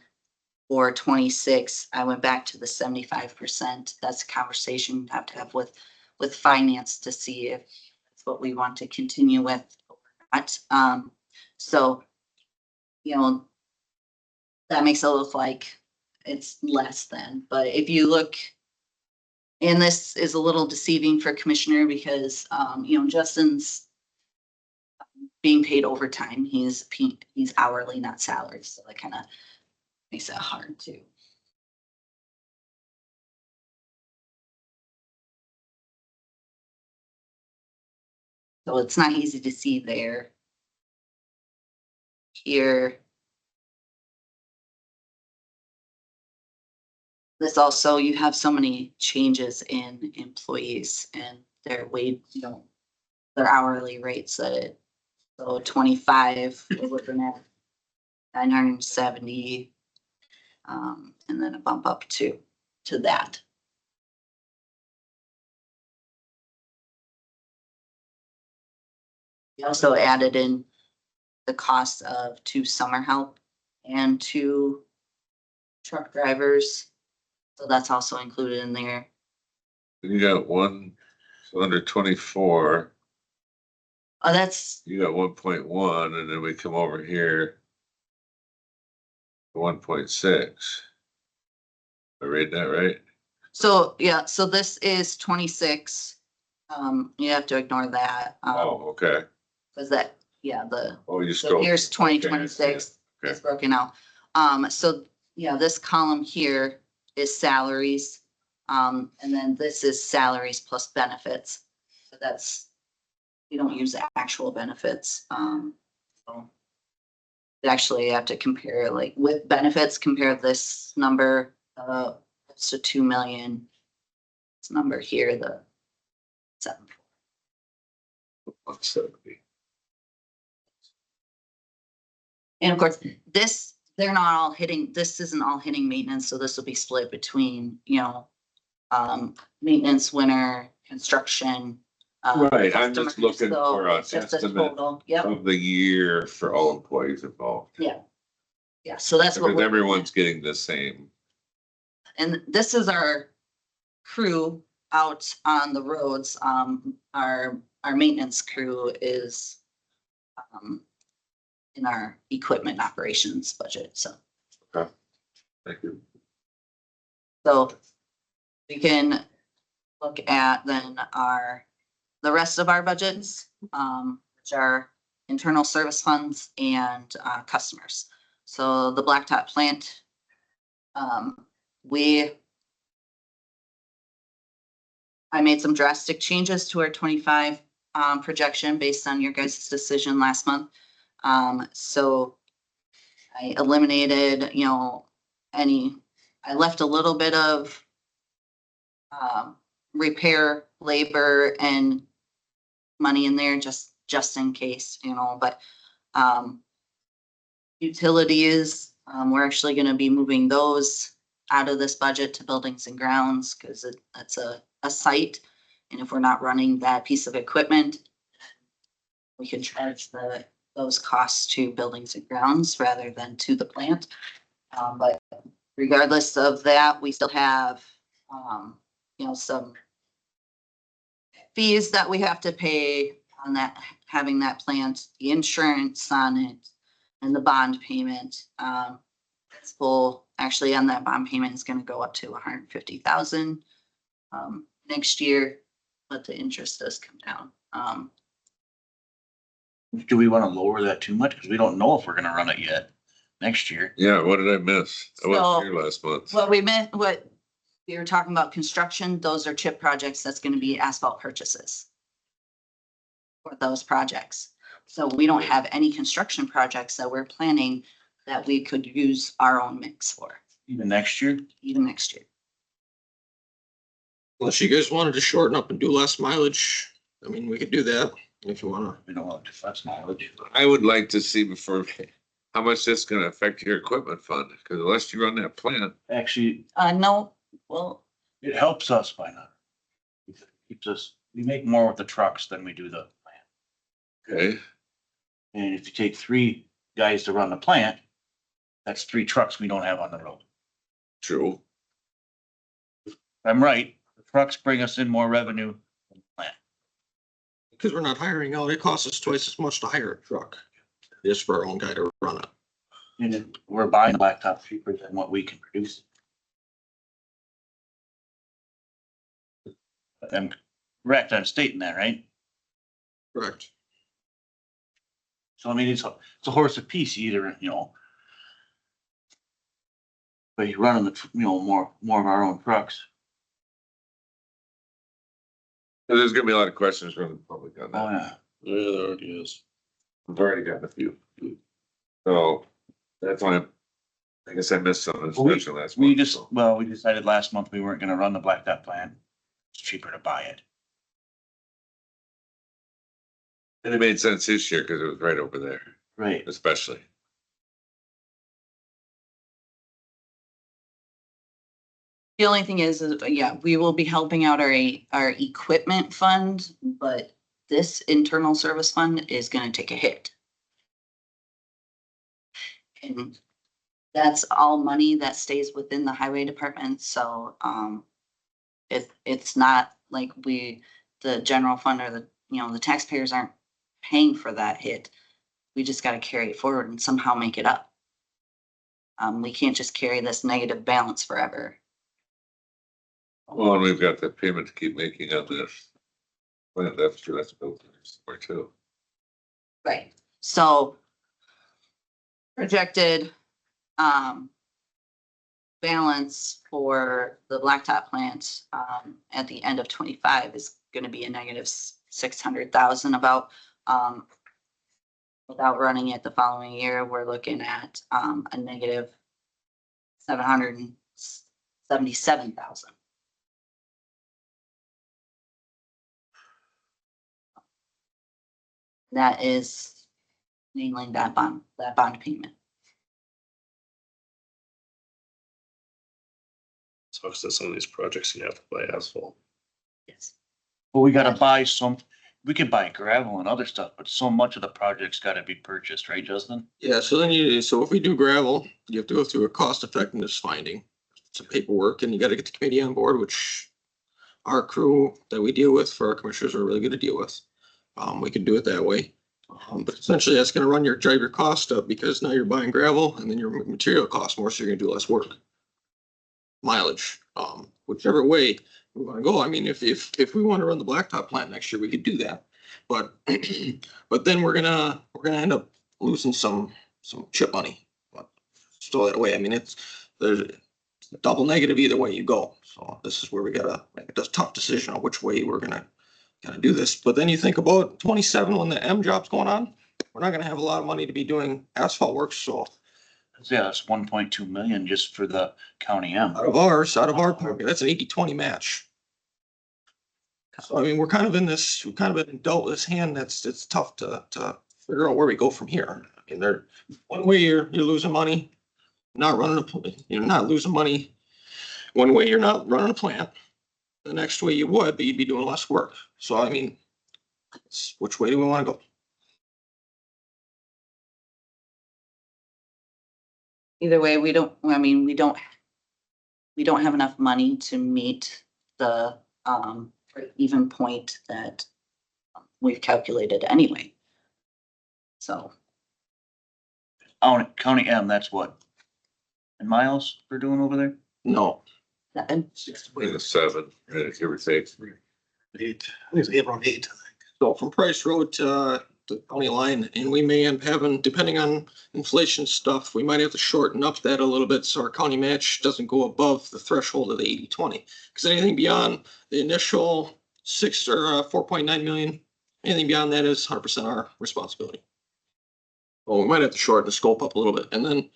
H: for 26, I went back to the 75%. That's a conversation you have to have with finance to see if that's what we want to continue with or not. So, that makes it look like it's less than, but if you look, and this is a little deceiving for commissioner because, Justin's being paid overtime. He's hourly, not salary. So that kind of makes it hard to. So it's not easy to see there. Here. This also, you have so many changes in employees and their wage, their hourly rates that so 25, we're looking at 970. And then a bump up to that. We also added in the cost of 2 summer help and 2 truck drivers. So that's also included in there.
A: You got one, so under 24,
H: Oh, that's,
A: you got 1.1, and then we come over here. 1.6. Am I reading that right?
H: so yeah, so this is 26. You have to ignore that.
A: Oh, okay.
H: Cause that yeah,
A: Oh, you
H: so
A: scroll.
H: here's
A: Okay, I see
H: 2026.
A: it. Okay.
H: It's broken out. So, yeah, this column here is salaries. And then this is salaries plus benefits. So that's, you don't use the actual benefits. So actually you have to compare, like with benefits, compare this number, to 2 million. This number here, the 7.
A: 170.
H: And of course, this, they're not all hitting, this isn't all hitting maintenance, so this will be split between, maintenance, winter, construction.
A: Right, I'm just
H: customers,
A: looking
H: so
A: for a
H: it's just a
A: estimate
H: total. Yep,
A: of the year for all employees involved.
H: yeah. Yeah, so that's what.
A: Because
H: we're-
A: everyone's getting the same.
H: And this is our crew out on the roads. Our maintenance crew is in our equipment operations budget, so.
A: Thank you.
H: So we can look at then the rest of our budgets, which are internal service funds and customers. So the Blacktop plant, I made some drastic changes to our 25 projection based on your guys' decision last month. So I eliminated, I left a little bit of repair, labor and money in there just in case, but utilities, we're actually gonna be moving those out of this budget to buildings and grounds, because that's a site. And if we're not running that piece of equipment, we can charge those costs to buildings and grounds rather than to the plant. But regardless of that, we still have, some fees that we have to pay on that, having that plant, the insurance on it, and the bond payment. Full, actually, on that bond payment is gonna go up to 150,000 next year, but the interest does come down.
B: Do we want to lower that too much? Because we don't know if we're gonna run it yet next year.
A: Yeah, what did I miss? I wasn't
H: So-
A: here last month.
H: What we were talking about construction, those are chip projects, that's gonna be asphalt purchases for those projects. So we don't have any construction projects that we're planning that we could use our own mix for,
B: Even next year?
H: even next year.
E: Unless you guys wanted to shorten up and do less mileage, I mean, we could do that if you wanna.
B: We don't want to, that's mileage.
A: I would like to see before, how much that's gonna affect your equipment fund, because unless you run that plant,
B: Actually,
H: No, well,
B: it helps us by not. It keeps us, we make more with the trucks than we do the plant.
A: okay,
B: And if you take 3 guys to run the plant, that's 3 trucks we don't have on the road.
A: true.
B: I'm right, the trucks bring us in more revenue than the plant.
E: Because we're not hiring out, it costs us twice as much to hire a truck. Just for our own guy to run it.
B: And then we're buying blacktop cheaper than what we can produce. I'm correct on stating that, right?
E: Correct.
B: So I mean, it's a horse apiece either, but you're running more of our own trucks.
A: There's gonna be a lot of questions from the public on
B: Oh,
A: that.
B: yeah.
G: Yeah, there already is.
A: I've already gotten a few. So that's why I guess I missed some of the
B: Well,
A: discussion last month.
B: We just,
A: so.
B: well, we decided last month we weren't gonna run the blacktop plant. It's cheaper to buy it.
A: And it made sense this year because it was right over there,
B: Right.
A: especially.
H: the only thing is, yeah, we will be helping out our equipment fund, but this internal service fund is gonna take a hit. And that's all money that stays within the highway department, so, it's not like the general fund or the taxpayers aren't paying for that hit. We just gotta carry it forward and somehow make it up. We can't just carry this negative balance forever.
A: Well, and we've got the payment to keep making on this. Well, that's true, that's built in somewhere too.
H: Right, So projected, balance for the blacktop plant, at the end of 25 is gonna be a negative 600,000 about, without running it the following year, we're looking at, a negative 777,000. That is mainly that bond payment.
G: So it's some of these projects you have to buy asphalt.
H: Yes.
B: But we gotta buy some, we can buy gravel and other stuff, but so much of the project's gotta be purchased, right, Justin?
E: Yeah, so then so if we do gravel, you have to go through a cost effectiveness finding. Some paperwork and you gotta get the committee on board, which our crew that we deal with for our commissioners are really good to deal with. We can do it that way. But essentially that's gonna drive your cost up because now you're buying gravel and then your material costs more, so you're gonna do less work. Mileage, whichever way we wanna go. I mean, if we wanna run the blacktop plant next year, we could do that. But, but then we're gonna end up losing some chip money. But still that way, I mean, there's a double negative either way you go. So this is where we gotta make a tough decision on which way we're gonna do this. But then you think about 27 when the M job's going on, we're not gonna have a lot of money to be doing asphalt work, so
B: Yeah, that's 1.2 million just for the county M.
E: out of our pocket, that's an 80-20 match. So I mean, we're kind of dealt this hand it's tough to figure out where we go from here. I mean, one way you're losing money, you're not losing money. One way you're not running a plant, the next way you would, but you'd be doing less work. So I mean, which way do we want to go?
H: Either way, we don't have enough money to meet the, even point that we've calculated anyway. So,
B: County M, that's what? In miles we're doing over there?
E: No.
H: and
A: 7, give or take.
C: 8, I think it's around 8.
E: So from Price Road to the county line, and we may end up having, depending on inflation stuff, we might have to shorten up that a little bit so our county match doesn't go above the threshold of the 80-20. Because anything beyond the initial 4.9 million, anything beyond that is 100% our responsibility. Well, we might have to shorten the scope up a little bit, and then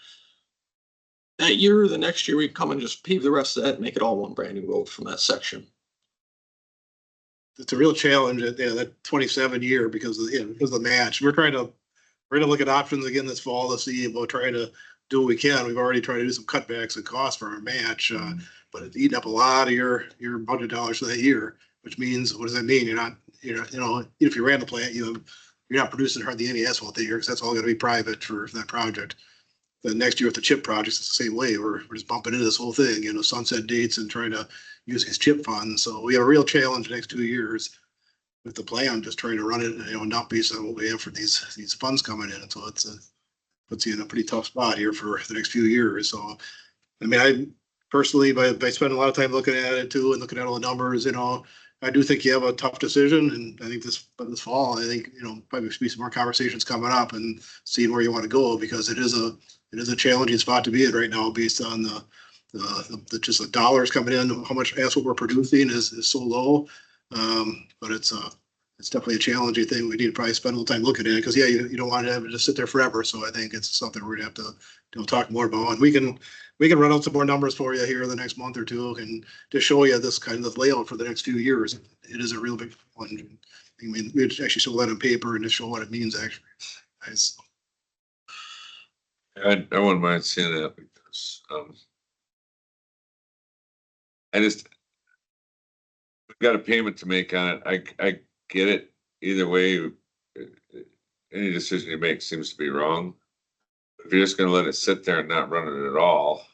E: that year, the next year, we come and just pave the rest of that, and make it all one brand new road from that section.
C: It's a real challenge at that 27 year because of the match. We're gonna look at options again this fall to see about trying to do what we can. We've already tried to do some cutbacks in cost for our match, but it's eating up a lot of your budget dollars for that year, which means, what does that mean? If you ran the plant, you're not producing hardly any asphalt that year because that's all gonna be private for that project. The next year with the chip projects, it's the same way. We're just bumping into this whole thing, sunset dates and trying to use these chip funds. So we have a real challenge the next 2 years with the plan, just trying to run it, not based on what we have for these funds coming in. So puts you in a pretty tough spot here for the next few years. So, I mean, I personally, by spending a lot of time looking at it too and looking at all the numbers, I do think you have a tough decision. And I think this fall, probably be some more conversations coming up and seeing where you want to go, because it is a challenging spot to be in right now based on the just the dollars coming in. How much asphalt we're producing is so low. But it's definitely a challenging thing. We need to probably spend a little time looking at it because you don't want to have it just sit there forever. So I think it's something we're gonna have to talk more about. And we can run out some more numbers for you here in the next month or two and just show you this kind of layout for the next few years. It is a real big challenge. I mean, we actually show that on paper and just show what it means actually. Nice.
A: I wouldn't mind seeing that because we've got a payment to make on it. I get it. Either way, any decision you make seems to be wrong. If you're just gonna let it sit there and not run it at all,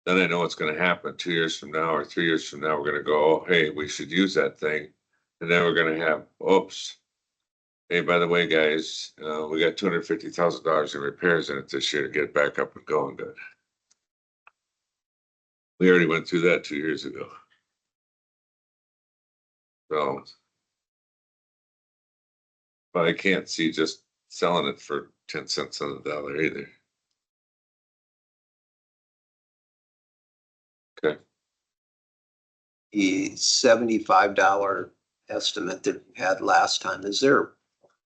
A: then I know what's gonna happen 2 years from now or 3 years from now. We're gonna go, oh, hey, we should use that thing. And then we're gonna have, oops. Hey, by the way, guys, we got $250,000 in repairs in it this year to get it back up and going good. We already went through that 2 years ago. So, but I can't see just selling it for 10 cents on the dollar either. Okay,
F: The $75 estimate that you had last time, is there a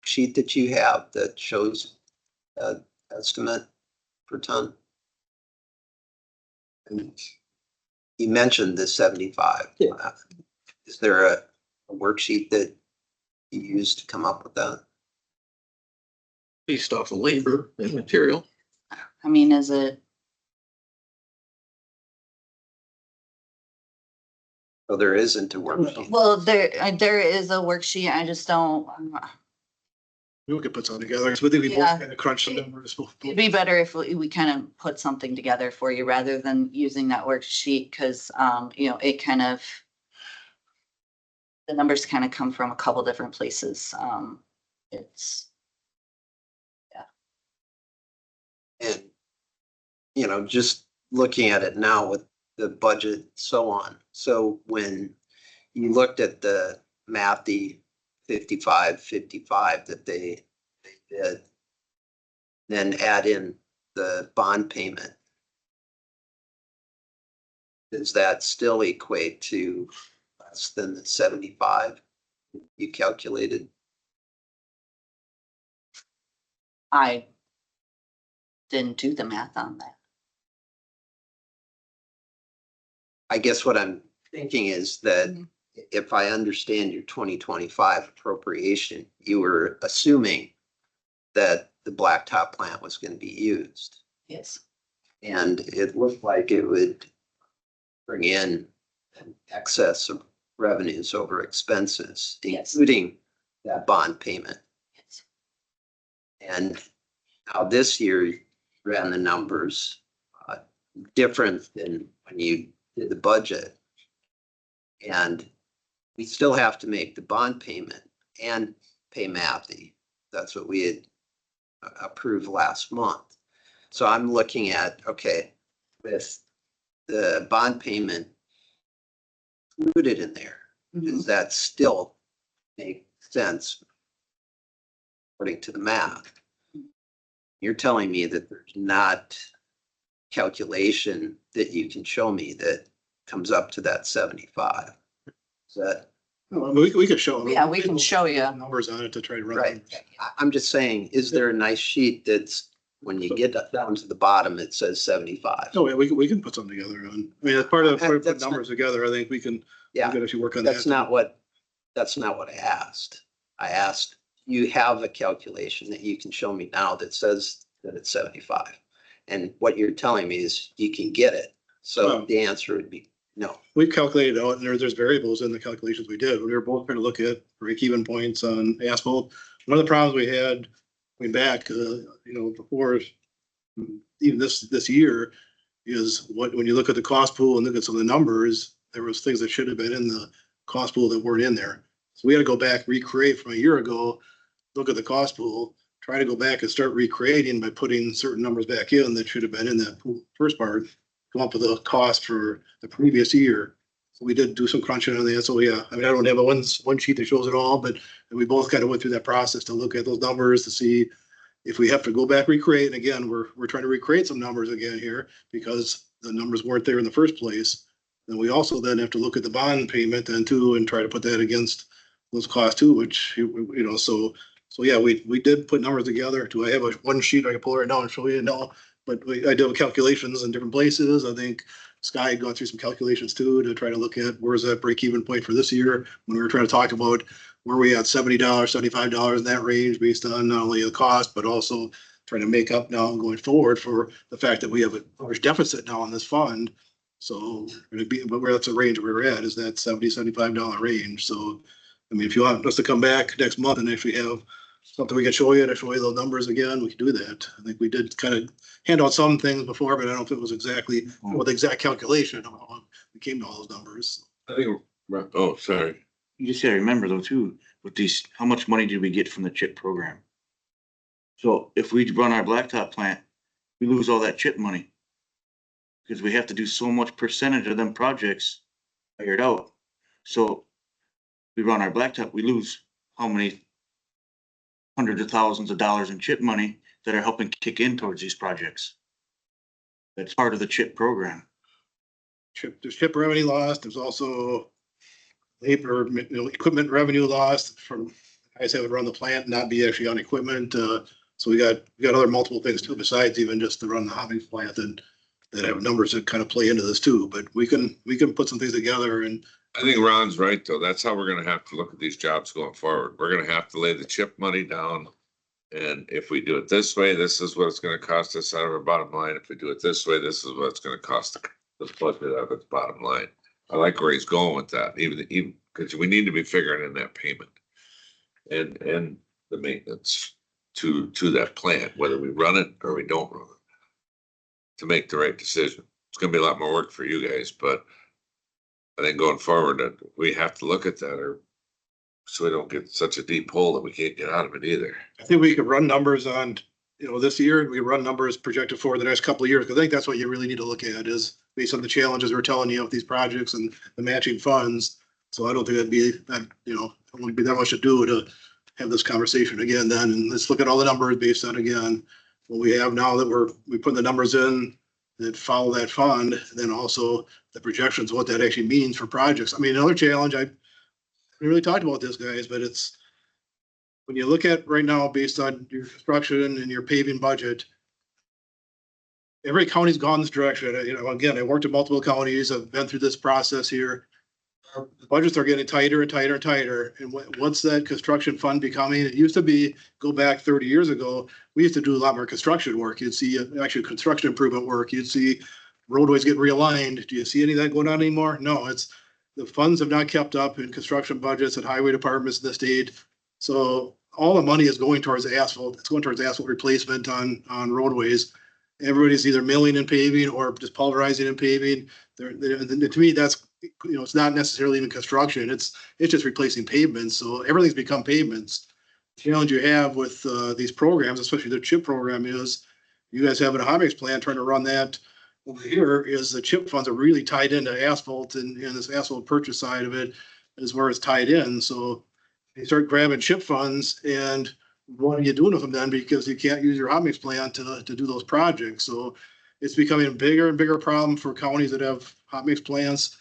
F: sheet that you have that shows the estimate per ton? And you mentioned the 75.
E: Yeah.
F: Is there a worksheet that you used to come up with that?
E: Based off of labor and material.
H: I mean, is it,
F: Oh, there isn't a worksheet.
H: well, there is a worksheet. I just don't,
C: We could put something together, because we think we both
H: Yeah.
C: kind of crunch some numbers.
H: it'd be better if we kind of put something together for you rather than using that worksheet, because, you know, it kind of, the numbers kind of come from a couple different places. It's,
F: And, you know, just looking at it now with the budget, so on. So when you looked at the Matthew 55 that they did, then add in the bond payment, does that still equate to less than the 75 you calculated?
H: I didn't do the math on that.
F: I guess what I'm thinking is that
H: Mhm.
F: if I understand your 2025 appropriation, you were assuming that the blacktop plant was going to be used.
H: Yes.
F: And it looked like it would bring in an excess of revenues over expenses,
H: Yes.
F: including that bond payment.
H: Yes.
F: And now this year you ran the numbers different than when you did the budget. And we still have to make the bond payment and pay Matthew. That's what we had approved last month. So I'm looking at, okay, with the bond payment included in there, does that still make sense according to the math? You're telling me that there's not calculation that you can show me that comes up to that 75. Is that
C: We could show. them.
H: Yeah, we can show you.
C: Numbers on it to try to run.
F: right? I'm just saying, is there a nice sheet that's, when you get down to the bottom, it says 75?
C: Oh, yeah, we can put something together on, I mean, as part of, putting
F: That's not-
C: numbers together, I think we can
F: Yeah,
C: actually work on that.
F: that's not what I asked. I asked, you have a calculation that you can show me now that says that it's 75. And what you're telling me is you can get it. So
C: Oh.
F: the answer would be no.
C: We've calculated out, and there's variables in the calculations we did. We were both trying to look at break-even points on asphalt. One of the problems we had going back, before even this year is when you look at the cost pool and look at some of the numbers, there was things that should have been in the cost pool that weren't in there. So we had to go back, recreate from a year ago, look at the cost pool, try to go back and start recreating by putting certain numbers back in that should have been in that pool, first part, come up with a cost for the previous year. So we did do some crunching on that. So yeah, I mean, I don't have one sheet that shows it all, but we both kind of went through that process to look at those numbers to see if we have to go back, recreate. And again, we're trying to recreate some numbers again here because the numbers weren't there in the first place. And we also then have to look at the bond payment then too, and try to put that against those costs too, which, so yeah, we did put numbers together. Do I have one sheet I can pull right now and show you? No, but I did calculations in different places. I think Sky had gone through some calculations too, to try to look at where's that break even point for this year. When we were trying to talk about where we had $70, $75 in that range based on not only the cost, but also trying to make up now going forward for the fact that we have a large deficit now on this fund. So but where that's the range we're at is that $75 range. So, I mean, if you want us to come back next month and actually have something we can show you to show you those numbers again, we can do that. I think we did kind of hand out some things before, but I don't know if it was exactly what the exact calculation of how we came to all those numbers.
A: I think, oh, sorry.
B: You just gotta remember though too, with these, how much money did we get from the CHIP program? So if we run our blacktop plant, we lose all that CHIP money. Because we have to do so much percentage of them projects hired out. So we run our blacktop, we lose how hundreds of thousands of dollars in CHIP money that are helping kick in towards these projects. That's part of the CHIP program.
C: There's chip revenue lost. There's also labor, equipment revenue lost from, I said, would run the plant, not be actually on equipment. So we got other multiple things too, besides even just to run the hobby plant that have numbers that kind of play into this too. But we can put some things together and
A: I think Ron's right, though. That's how we're gonna have to look at these jobs going forward. We're gonna have to lay the chip money down. And if we do it this way, this is what it's gonna cost us out of our bottom line. If we do it this way, this is what it's gonna cost the budget out of its bottom line. I like where he's going with that, even because we need to be figuring in that payment. And the maintenance to that plant, whether we run it or we don't run it. To make the right decision. It's gonna be a lot more work for you guys, but I think going forward, that we have to look at that, or so we don't get such a deep hole that we can't get out of it either.
C: I think we could run numbers on, this year, we run numbers projected for the next couple of years. 'Cause I think that's what you really need to look at is based on the challenges we're telling you of these projects and the matching funds. So I don't think that'd be that, it wouldn't be that much to do to have this conversation again then. And let's look at all the numbers based on, again, what we have now that we put the numbers in that follow that fund, and then also the projections, what that actually means for projects. I mean, another challenge, we really talked about this, guys, but it's when you look at right now, based on your construction and your paving budget, every county's gone this direction. Again, I worked in multiple counties. I've been through this process here. The budgets are getting tighter and tighter and tighter. And what's that construction fund becoming? It used to be, go back 30 years ago, we used to do a lot more construction work. You'd see actually construction improvement work. You'd see roadways get realigned. Do you see any of that going on anymore? No, the funds have not kept up in construction budgets at highway departments in the state. So all the money is going towards asphalt. It's going towards asphalt replacement on roadways. Everybody's either milling and paving or just pulverizing and paving. To me, that's, it's not necessarily even construction. It's just replacing pavements. So everything's become pavements. The challenge you have with these programs, especially the CHIP program, is you guys have a hobby's plan trying to run that over here. Is the CHIP funds are really tied into asphalt, and this asphalt purchase side of it is where it's tied in. So you start grabbing CHIP funds, and what are you doing with them then? Because you can't use your hobby's plan to do those projects. So it's becoming a bigger and bigger problem for counties that have hot mix plants.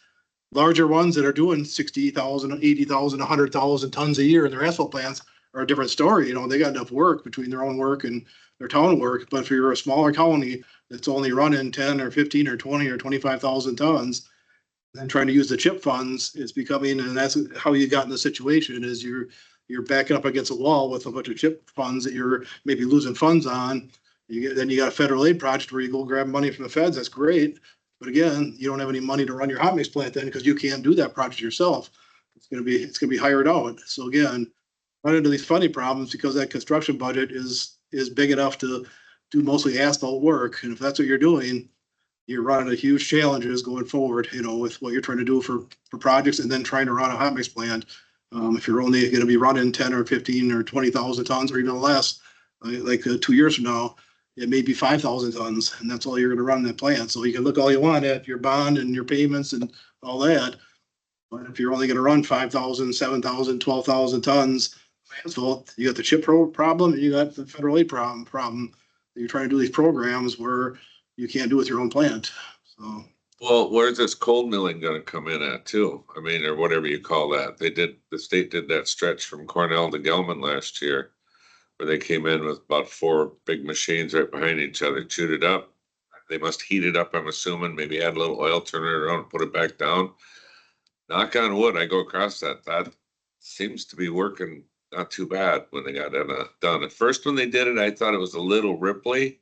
C: Larger ones that are doing 60,000, 80,000, 100,000 tons a year in their asphalt plants are a different story. They got enough work between their own work and their town work. But if you're a smaller county that's only running 10 or 15 or 20 or 25,000 tons, then trying to use the CHIP funds is becoming, and that's how you got in the situation, is you're backing up against a wall with a bunch of CHIP funds that you're maybe losing funds on. Then you got a federal aid project where you go grab money from the feds. That's great. But again, you don't have any money to run your hot mix plant then, because you can't do that project yourself. It's gonna be hired out. So again, run into these funding problems because that construction budget is big enough to do mostly asphalt work. And if that's what you're doing, you're running into huge challenges going forward, with what you're trying to do for projects and then trying to run a hot mix plant. If you're only gonna be running 10 or 15 or 20,000 tons or even less, like 2 years from now, it may be 5,000 tons, and that's all you're gonna run in that plant. So you can look all you want at your bond and your payments and all that. But if you're only gonna run 5,000, 7,000, 12,000 tons of asphalt, you got the CHIP problem, and you got the federal aid problem. You're trying to do these programs where you can't do with your own plant, so.
A: Well, where's this cold milling gonna come in at too? I mean, or whatever you call that. The state did that stretch from Cornell to Gelman last year, where they came in with about 4 big machines right behind each other, chewed it up. They must heat it up, I'm assuming, maybe add a little oil, turn it around, and put it back down. Knock on wood, I go across that. That seems to be working not too bad when they got that done. At first, when they did it, I thought it was a little ripply,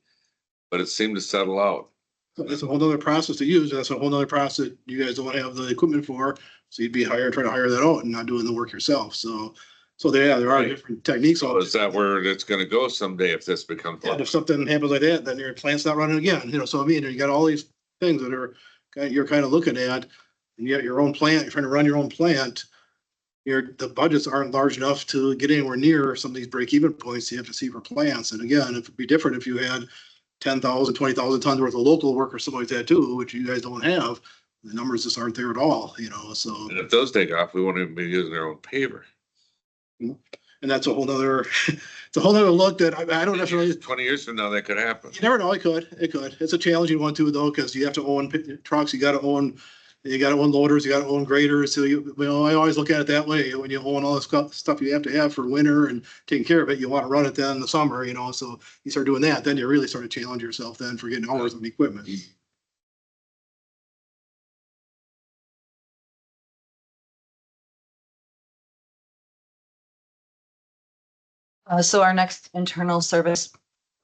A: but it seemed to settle out.
C: That's a whole nother process to use. That's a whole nother process that you guys don't have the equipment for. So you'd be trying to hire that out and not doing the work yourself. So there are
A: Right.
C: different techniques.
A: So is that where it's gonna go someday if this becomes?
C: And if something happens like that, then your plant's not running again, so I mean, you got all these things that are, you're kind of looking at, and you got your own plant, you're trying to run your own plant. The budgets aren't large enough to get anywhere near some of these break-even points you have to see for plants. And again, it would be different if you had 10,000, 20,000 tons worth of local work or something like that too, which you guys don't have. The numbers just aren't there at all, so.
A: And if those take off, we won't even be using our own paver.
C: And that's a whole nother, it's a whole nother look that I don't necessarily,
A: 20 years from now, that could happen.
C: you never know, it could. It's a challenging one too, though, because you have to own trucks, you gotta own loaders, you gotta own graders. So I always look at it that way. When you own all this stuff you have to have for winter and taking care of it, you want to run it then in the summer, so you start doing that, then you really start to challenge yourself then for getting hours of equipment.
H: So our next internal service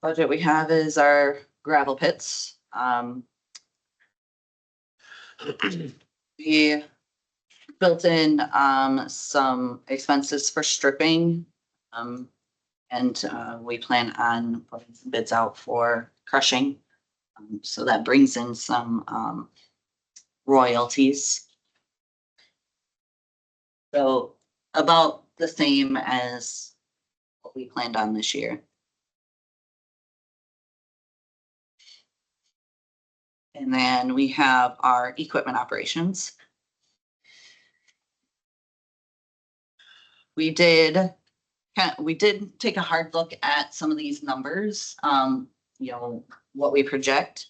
H: budget we have is our gravel pits. We built in, some expenses for stripping. And we plan on putting some bids out for crushing. So that brings in some, royalties. So about the same as what we planned on this year. And then we have our equipment operations. We did take a hard look at some of these numbers, what we project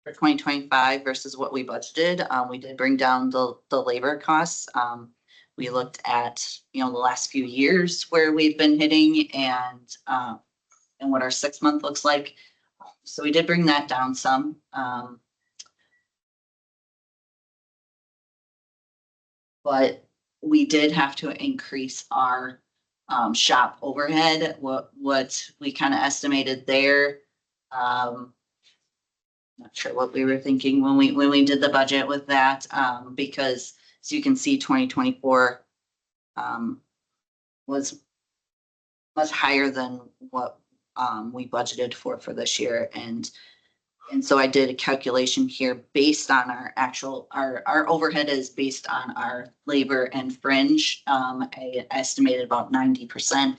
H: for 2025 versus what we budgeted. We did bring down the labor costs. We looked at, the last few years where we've been hitting and what our 6 month looks like. So we did bring that down some. But we did have to increase our shop overhead, what we kind of estimated there. Not sure what we were thinking when we did the budget with that, because as you can see, 2024 was much higher than what we budgeted for this year. And so I did a calculation here based on our actual, our overhead is based on our labor and fringe. I estimated about 90%.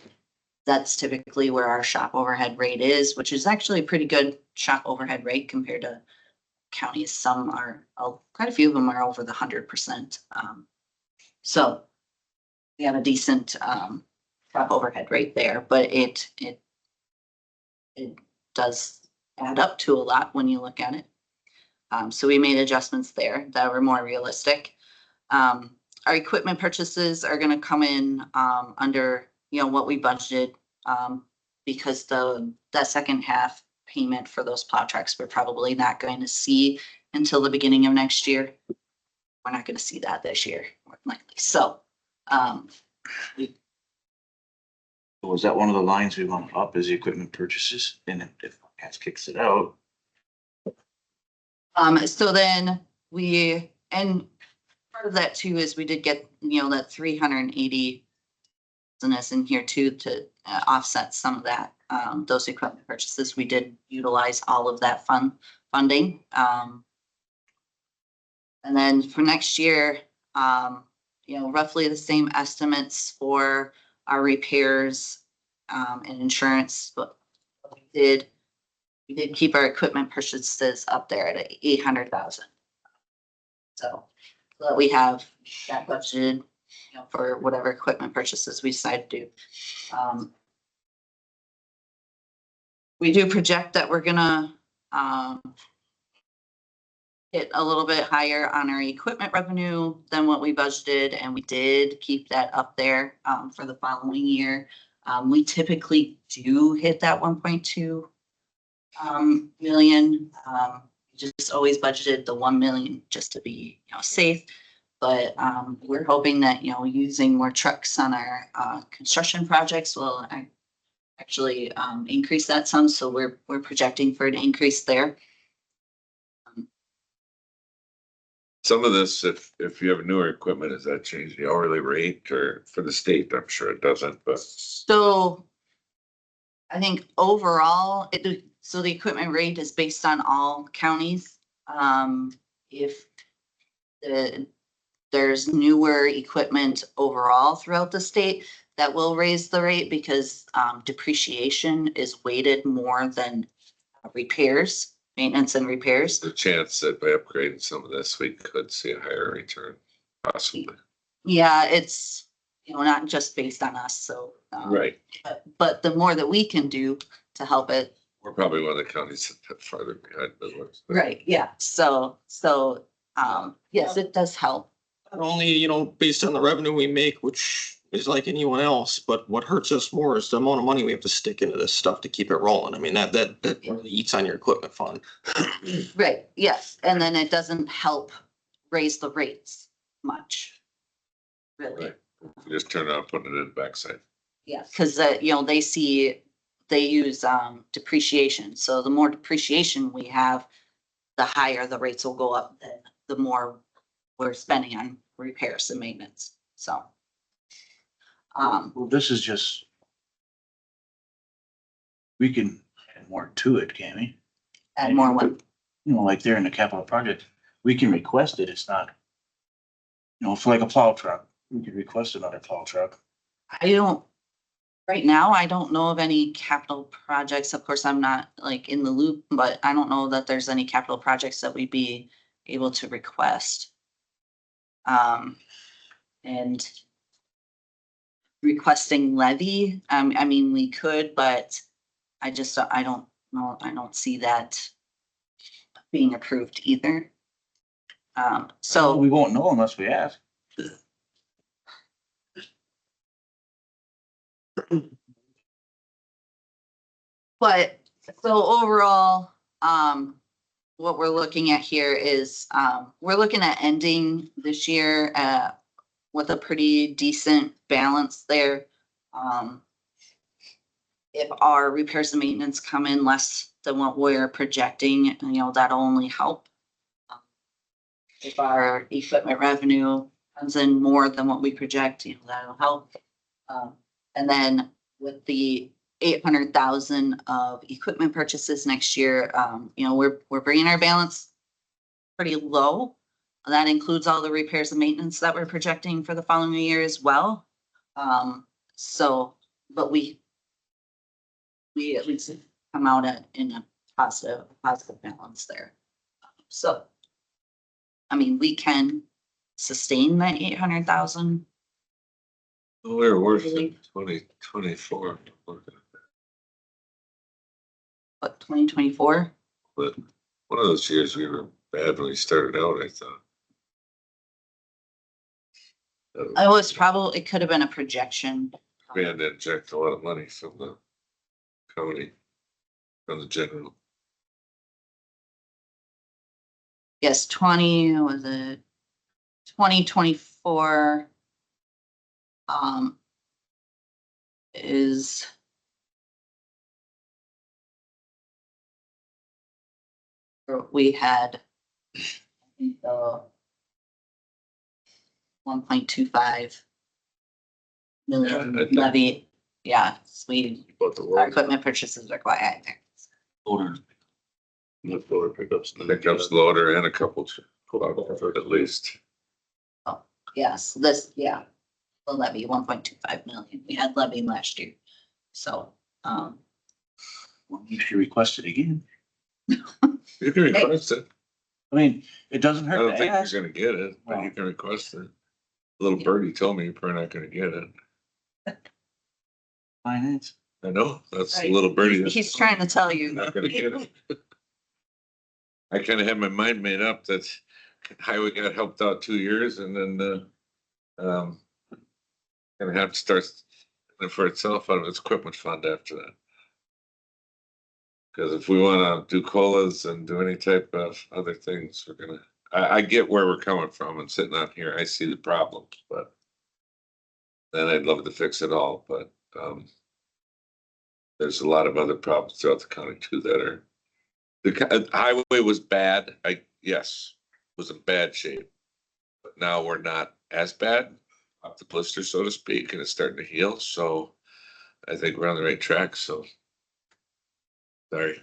H: That's typically where our shop overhead rate is, which is actually a pretty good shop overhead rate compared to counties. Some are, quite a few of them are over the 100%. So we have a decent shop overhead rate there, but it does add up to a lot when you look at it. So we made adjustments there that were more realistic. Our equipment purchases are going to come in under, what we budgeted, because that second half payment for those plow trucks, we're probably not going to see until the beginning of next year. We're not going to see that this year, more than likely. So,
B: Was that one of the lines we want up is the equipment purchases? And if Cass kicks it out,
H: so then and part of that too is we did get, that 380 in here too, to offset some of that, those equipment purchases. We did utilize all of that funding. And then for next year, roughly the same estimates for our repairs, and insurance, but we did keep our equipment purchases up there at 800,000. So that we have that budgeted, for whatever equipment purchases we decide to do. We do project that we're gonna hit a little bit higher on our equipment revenue than what we budgeted, and we did keep that up there for the following year. We typically do hit that 1.2 million. Just always budgeted the 1 million just to be, safe. But we're hoping that, using more trucks on our construction projects will actually increase that some. So we're projecting for an increase there.
A: Some of this, if you have newer equipment, does that change the hourly rate or for the state? I'm sure it doesn't, but.
H: So I think overall, so the equipment rate is based on all counties. If there's newer equipment overall throughout the state, that will raise the rate because depreciation is weighted more than repairs, maintenance and repairs.
A: The chance that by upgrading some of this, we could see a higher return, possibly.
H: Yeah, it's, not just based on us. So
A: Right.
H: But the more that we can do to help it.
A: We're probably one of the counties that's farther behind Midwest.
H: Right, yeah. So, yes, it does help.
E: Not only, you know, based on the revenue we make, which is like anyone else, but what hurts us more is the amount of money we have to stick into this stuff to keep it rolling. I mean, that really eats on your equipment fund.
H: Right, yes. And then it doesn't help raise the rates much. Really.
A: Right. You just turn it on, putting it in the backside.
H: Yeah, because you know, they use depreciation. So the more depreciation we have, the higher the rates will go up, then the more we're spending on repairs and maintenance. So.
B: Well, this is just. We can add more to it, can't we?
H: Add more one.
B: You know, like they're in the capital project, we can request it. It's not. You know, for like a plow truck, we could request another plow truck.
H: Right now, I don't know of any capital projects. Of course, I'm not like in the loop, but I don't know that there's any capital projects that we'd be able to request. And requesting levy, I mean, we could, but I don't know, I don't see that being approved either. So.
B: We won't know unless we ask.
H: But so overall, what we're looking at here is, we're looking at ending this year, with a pretty decent balance there. If our repairs and maintenance come in less than what we're projecting, you know, that'll only help. If our equipment revenue comes in more than what we project, you know, that'll help. And then with the 800,000 of equipment purchases next year, you know, we're bringing our balance pretty low. That includes all the repairs and maintenance that we're projecting for the following year as well. So, but we at least come out in a positive balance there. So, I mean, we can sustain that 800,000.
A: We're worse than 2024.
H: What, 2024?
A: But one of those years we were bad when we started out, I thought.
H: It could have been a projection.
A: We had to inject a lot of money from the county, from the general.
H: Yes, 2024 is we had the 1.25 million
A: Yeah, I think-
H: levy. Yeah,
A: About the
H: our
A: road,
H: equipment purchases are quite high there.
G: Loader. Not loader pickups.
A: pickups, loader, and a couple, at least.
H: Yes, the levy, 1.25 million. We had levy last year. So,
B: Well, you should request it again.
A: You can request it.
B: I mean, it doesn't
A: I
B: hurt
A: don't
B: to
A: think
B: ask.
A: you're gonna get it, but you can request it. Little birdie told me you're probably not gonna get it.
B: Finance.
A: I know, that's a
H: Right.
A: little birdie.
H: He's trying to tell you.
A: Not gonna get it. I kinda had my mind made up that highway got helped out 2 years and then, gonna have to start for itself out of its equipment fund after that. Cause if we wanna do colas and do any type of other things, we're gonna, I get where we're coming from and sitting out here, I see the problems, but then I'd love to fix it all, but, there's a lot of other problems throughout the county too that are, the highway was bad, yes, was in bad shape. But now we're not as bad, off the blister, so to speak, and it's starting to heal, so I think we're on the right track, so. Sorry.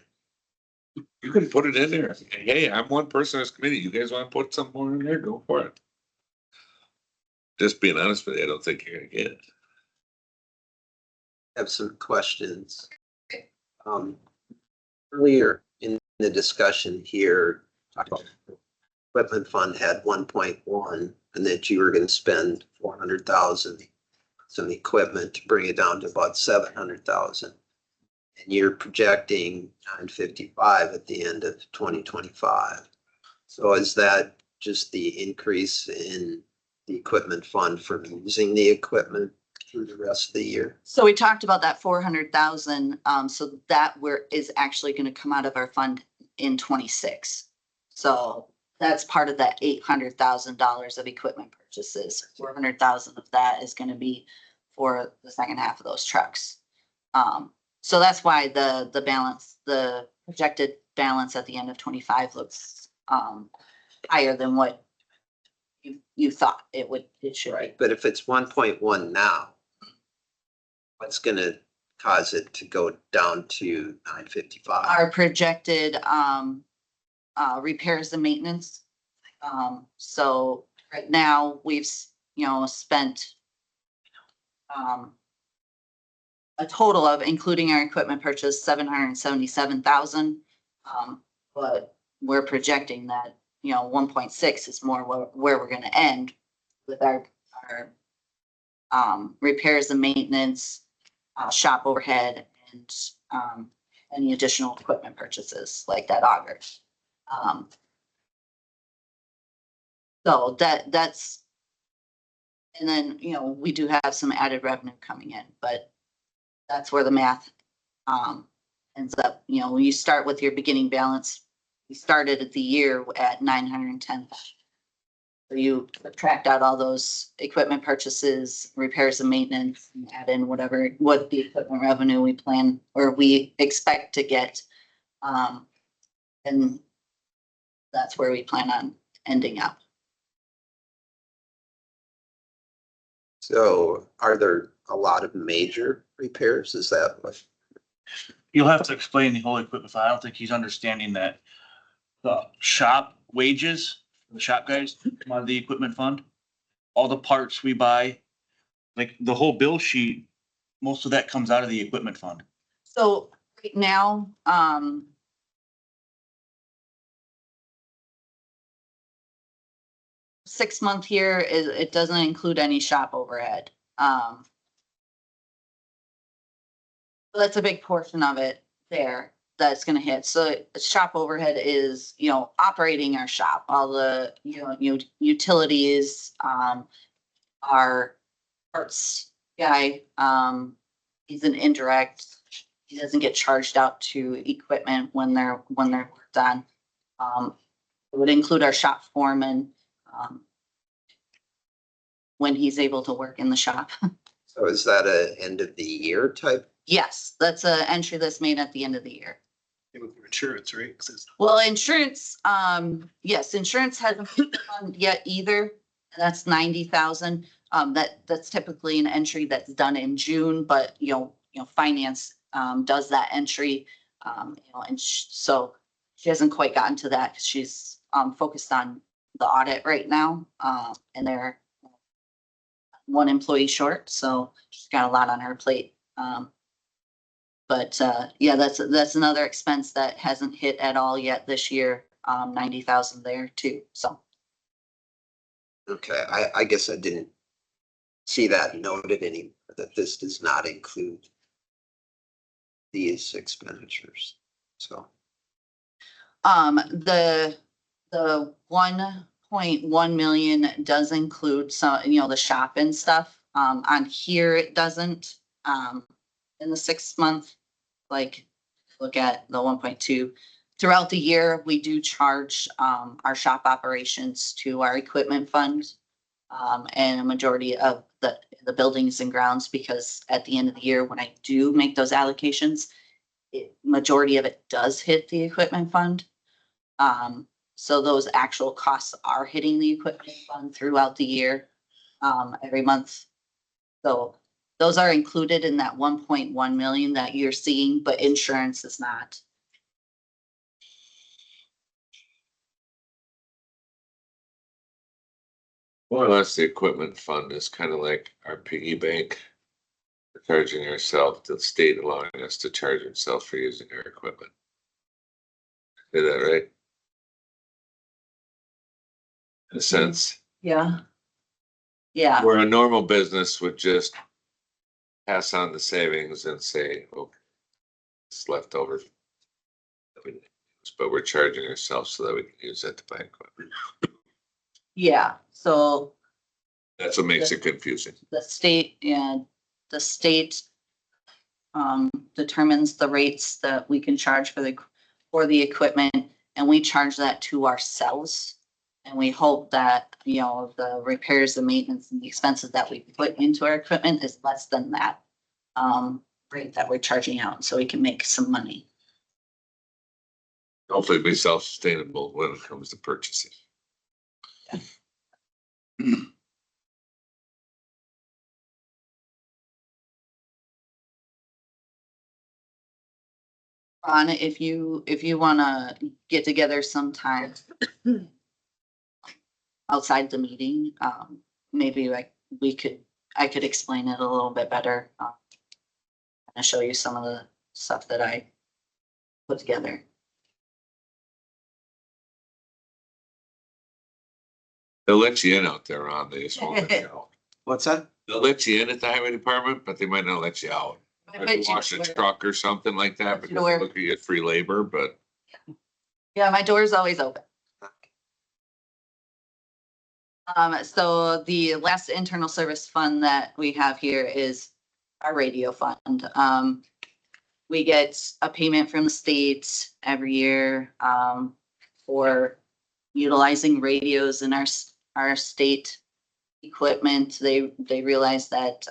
A: You can put it in there. Hey, I'm one person on this committee. You guys wanna put some more in there? Go for it. Just being honest with you, I don't think you're gonna get it.
F: Have some questions. Earlier in the discussion here, equipment fund had 1.1 and that you were gonna spend 400,000. some equipment to bring it down to about 700,000. And you're projecting 955 at the end of 2025. So is that just the increase in the equipment fund from using the equipment through the rest of the year?
H: So we talked about that 400,000, so that is actually gonna come out of our fund in 26. So that's part of that $800,000 of equipment purchases. 400,000 of that is gonna be for the second half of those trucks. So that's why the balance, the projected balance at the end of 25 looks, higher than what you thought it should be.
F: But if it's 1.1 now, what's gonna cause it to go down to 955?
H: Our projected, repairs and maintenance. So right now, we've, spent a total of, including our equipment purchase, 777,000. But we're projecting that, 1.6 is more where we're gonna end with our repairs and maintenance, shop overhead, and any additional equipment purchases like that auger. So that's, and then, we do have some added revenue coming in, but that's where the math ends up. When you start with your beginning balance, we started at the year at 910,000. So you subtract out all those equipment purchases, repairs and maintenance, and add in what the equipment revenue we plan or we expect to get. And that's where we plan on ending up.
F: So are there a lot of major repairs? Is that what?
B: You'll have to explain the whole equipment fund. I don't think he's understanding that the shop wages, the shop guys come out of the equipment fund. All the parts we buy, like the whole bill sheet, most of that comes out of the equipment fund.
H: So right now, 6 month here it doesn't include any shop overhead. So that's a big portion of it there that's gonna hit. So shop overhead is, operating our shop, all the, utilities, our parts guy, he's an indirect. He doesn't get charged out to equipment when they're done. It would include our shop foreman, when he's able to work in the shop.
F: So is that a end of the year type?
H: Yes, that's an entry that's made at the end of the year.
C: With your insurance, right? 'Cause it's-
H: Well, insurance, yes, insurance hasn't been done yet either. That's 90,000. That's typically an entry that's done in June, but finance does that entry. And so she hasn't quite gotten to that because she's focused on the audit right now. And they're one employee short, so she's got a lot on her plate. But yeah, that's another expense that hasn't hit at all yet this year. 90,000 there too, so.
F: Okay, I guess I didn't see that noted anywhere, that this does not include these expenditures, so.
H: The 1.1 million does include some, the shop and stuff. On here, it doesn't, in the 6 month, look at the 1.2. Throughout the year, we do charge, our shop operations to our equipment fund. And a majority of the buildings and grounds, because at the end of the year, when I do make those allocations, majority of it does hit the equipment fund. So those actual costs are hitting the equipment fund throughout the year, every month. So those are included in that 1.1 million that you're seeing, but insurance is not.
A: More or less, the equipment fund is kind of like our piggy bank. We're charging ourselves, the state allowing us to charge ourselves for using our equipment. Is that right? In a sense,
H: Yeah. Yeah,
A: where a normal business would just pass on the savings and say, oh, it's left over. But we're charging ourselves so that we can use that to buy equipment.
H: Yeah, so
A: That's what makes it confusing.
H: the state and the state determines the rates that we can charge for the equipment, and we charge that to ourselves. And we hope that, you know, the repairs, the maintenance and the expenses that we put into our equipment is less than that rate that we're charging out, so we can make some money.
A: Hopefully be self-sustainable when it comes to purchasing.
H: Ron, if you wanna get together sometime outside the meeting, maybe like I could explain it a little bit better. And show you some of the stuff that I put together.
A: They'll let you in out there on, they just won't let you out.
F: What's that?
A: They'll let you in at the highway department, but they might not let you out.
H: I
A: Like
H: bet you
A: wash a
H: where-
A: truck or something like that,
H: Bet
A: because
H: you
A: they
H: where-
A: look at you at free labor, but
H: Yeah, my door's always open. So the last internal service fund that we have here is our radio fund. We get a payment from the state every year, for utilizing radios in our state equipment. They realize that,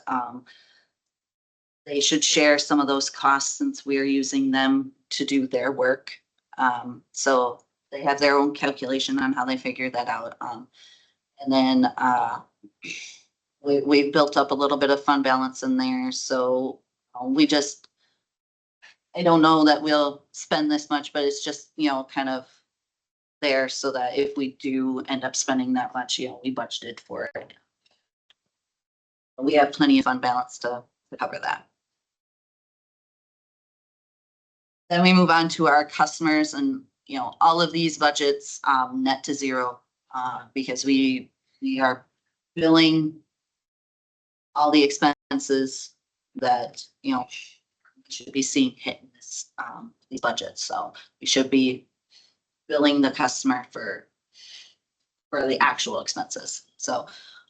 H: they should share some of those costs since we're using them to do their work. So they have their own calculation on how they figure that out. And then, we've built up a little bit of fund balance in there, so I don't know that we'll spend this much, but it's just, you know, kind of there so that if we do end up spending that much, you know, we budgeted for it. We have plenty of fund balance to cover that. Then we move on to our customers, and, you know, all of these budgets, net to zero, because we are billing all the expenses that, you know, should be seeing hit in this, these budgets. So we should be billing the customer for the actual expenses. So,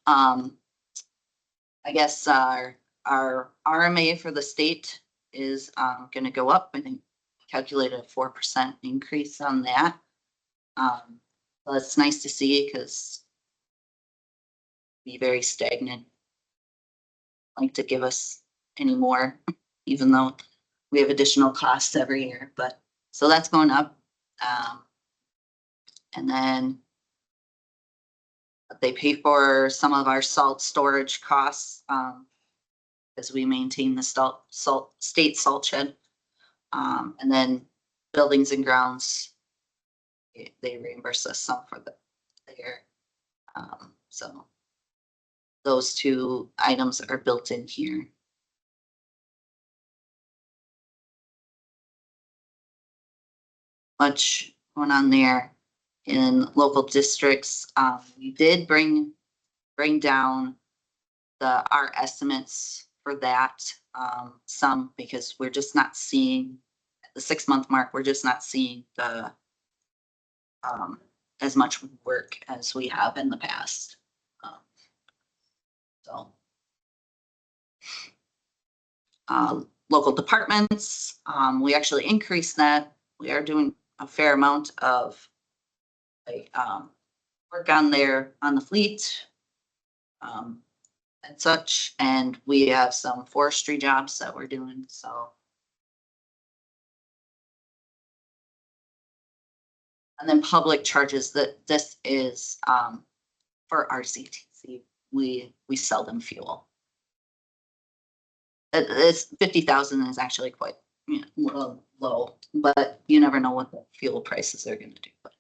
H: I guess our RMA for the state is, gonna go up. I think calculated a 4% increase on that. Well, it's nice to see, because be very stagnant. Like to give us any more, even though we have additional costs every year, but, so that's going up. And then they pay for some of our salt storage costs, as we maintain the state salt shed. And then buildings and grounds, they reimburse us some for there. So those two items are built in here. Much going on there in local districts. We did bring down our estimates for that, some, because we're just not seeing the 6-month mark. We're just not seeing the as much work as we have in the past. So local departments, we actually increased that. We are doing a fair amount of like work on the fleet and such, and we have some forestry jobs that we're doing, so. And then public charges, that this is for RCTC, we sell them fuel. It's 50,000 is actually quite, you know, low, but you never know what the fuel prices are gonna do. But,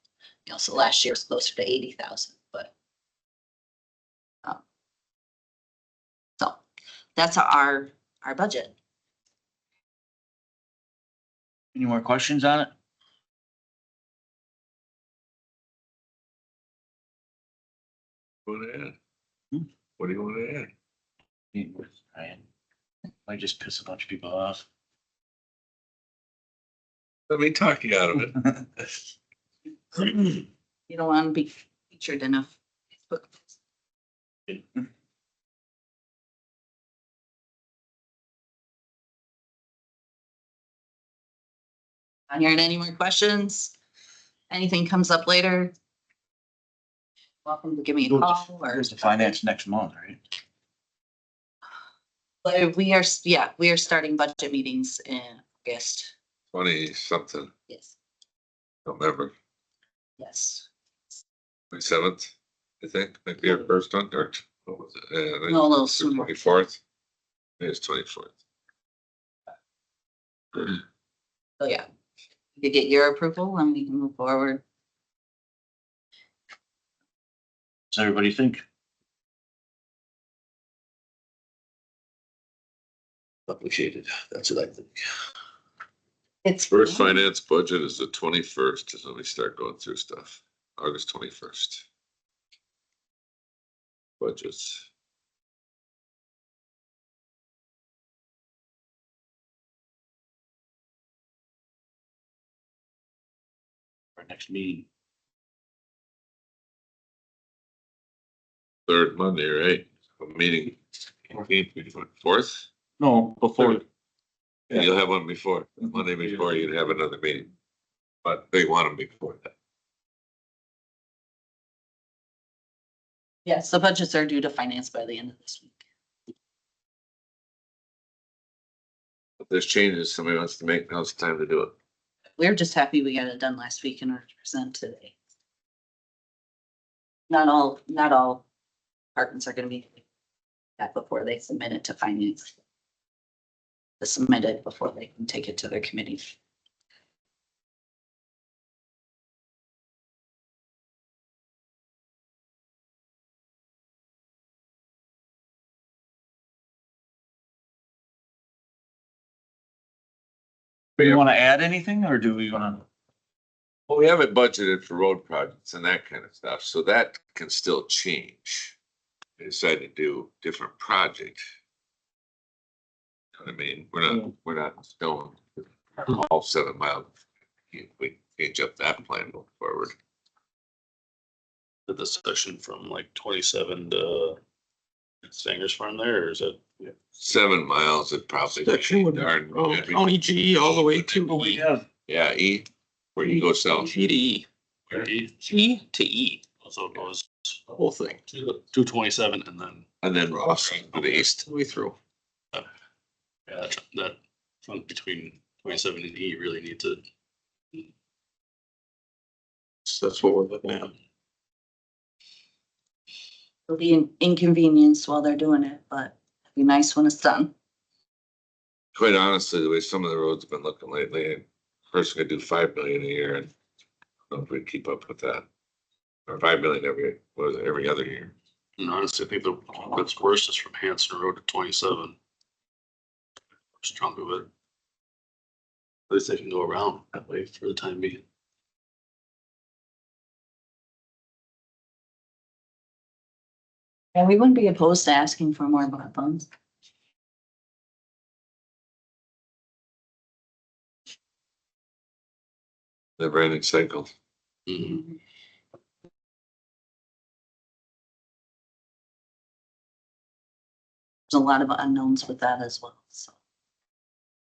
H: you know, so last year was closer to 80,000, but. So that's our budget.
B: Any more questions on it?
A: what do you want to add?
B: Hmm?
A: What do you want to add?
B: Ryan? Might just piss a bunch of people off.
A: Let me talk you out of it.
H: You don't want to be featured enough. Not hearing any more questions? Anything comes up later? Welcome to give me a call or.
B: Here's the finance next month, right?
H: But we are starting budget meetings in August.
A: 20 something,
H: Yes,
A: November,
H: yes.
A: 27th, I think, might be our first one, or what was it?
H: No, a little sooner.
A: 24th. It's 24th.
H: So yeah, you could get your approval and we can move forward.
B: Does everybody think?
G: Appreciated. That's what I think.
H: It's.
A: First finance budget is the 21st, is when we start going through stuff, August 21st. Budgets.
B: Our next meeting.
A: Third Monday, right? A meeting. 4th?
B: No, before.
A: Yeah, you'll have one before, the Monday before you'd have another meeting. But they want them before that.
H: Yes, the budgets are due to finance by the end of this week.
A: If there's changes somebody wants to make, now's the time to do it.
H: We're just happy we got it done last week in order to present today. Not all departments are gonna be that before they submit it to finance. To submit it before they can take it to their committee.
B: Do you want to add anything or do we want to?
A: Well, we have it budgeted for road projects and that kind of stuff, so that can still change. They decide to do different projects. You know what I mean, we're not going all 7 miles. We change up that plan going forward.
G: Did the session from like 27 to Sanger's Farm there, or is it?
A: 7 miles, it probably.
E: Section would be
A: darn
E: from
A: good.
E: County G all the way to E.
A: Yeah, E, where you go south.
E: G to E. G to E,
G: So it goes
E: the whole thing,
G: 227 and then,
A: And then Ross to the east.
E: all the way through.
G: yeah, that front between 27 and E really needs it.
E: So that's what we're looking at.
H: It'll be an inconvenience while they're doing it, but it'd be nice when it's done.
A: Quite honestly, the way some of the roads have been looking lately, a person could do 5 million a year and I don't know if we'd keep up with that. Or 5 million every other year.
G: And honestly, I think what's worse is from Hanson Road to 27. First chunk of it. At least they can go around that way for the time being.
H: And we wouldn't be opposed to asking for more bond funds.
A: Never ending cycle.
G: Mhm.
H: There's a lot of unknowns with that as well, so.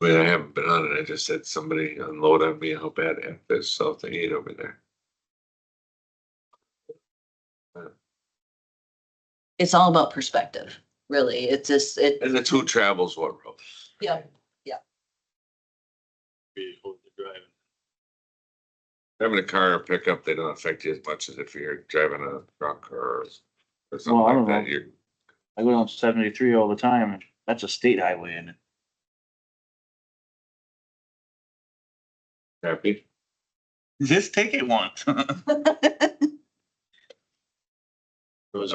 A: I mean, I haven't been on it. I just had somebody unload on me how bad it is south of eight over there.
H: It's all about perspective, really. It's just,
A: And it's who travels what road.
H: yeah,
G: Vehicle to drive.
A: Having a car or pickup, they don't affect you as much as if you're driving a truck or
B: Well, I
A: something
B: don't
A: like that.
B: know.
A: You're
B: I go down 73 all the time. And that's a state highway and
A: happy.
B: just take it once.
A: I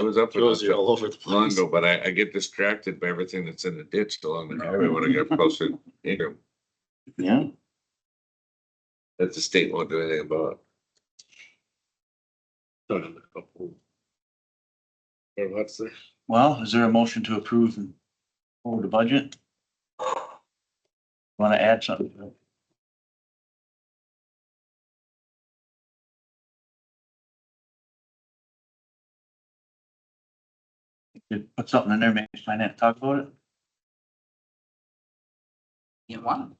A: was up
G: Throws
A: with
G: you all over the
A: long
G: place.
A: ago, but I get distracted by everything that's in the ditch along the highway when I get closer to Ingram.
B: Yeah.
A: That the state won't do anything about.
G: Or what's there?
B: Well, is there a motion to approve and forward the budget? Want to add something? to it? You put something in there, maybe finance, talk about it?
H: You want?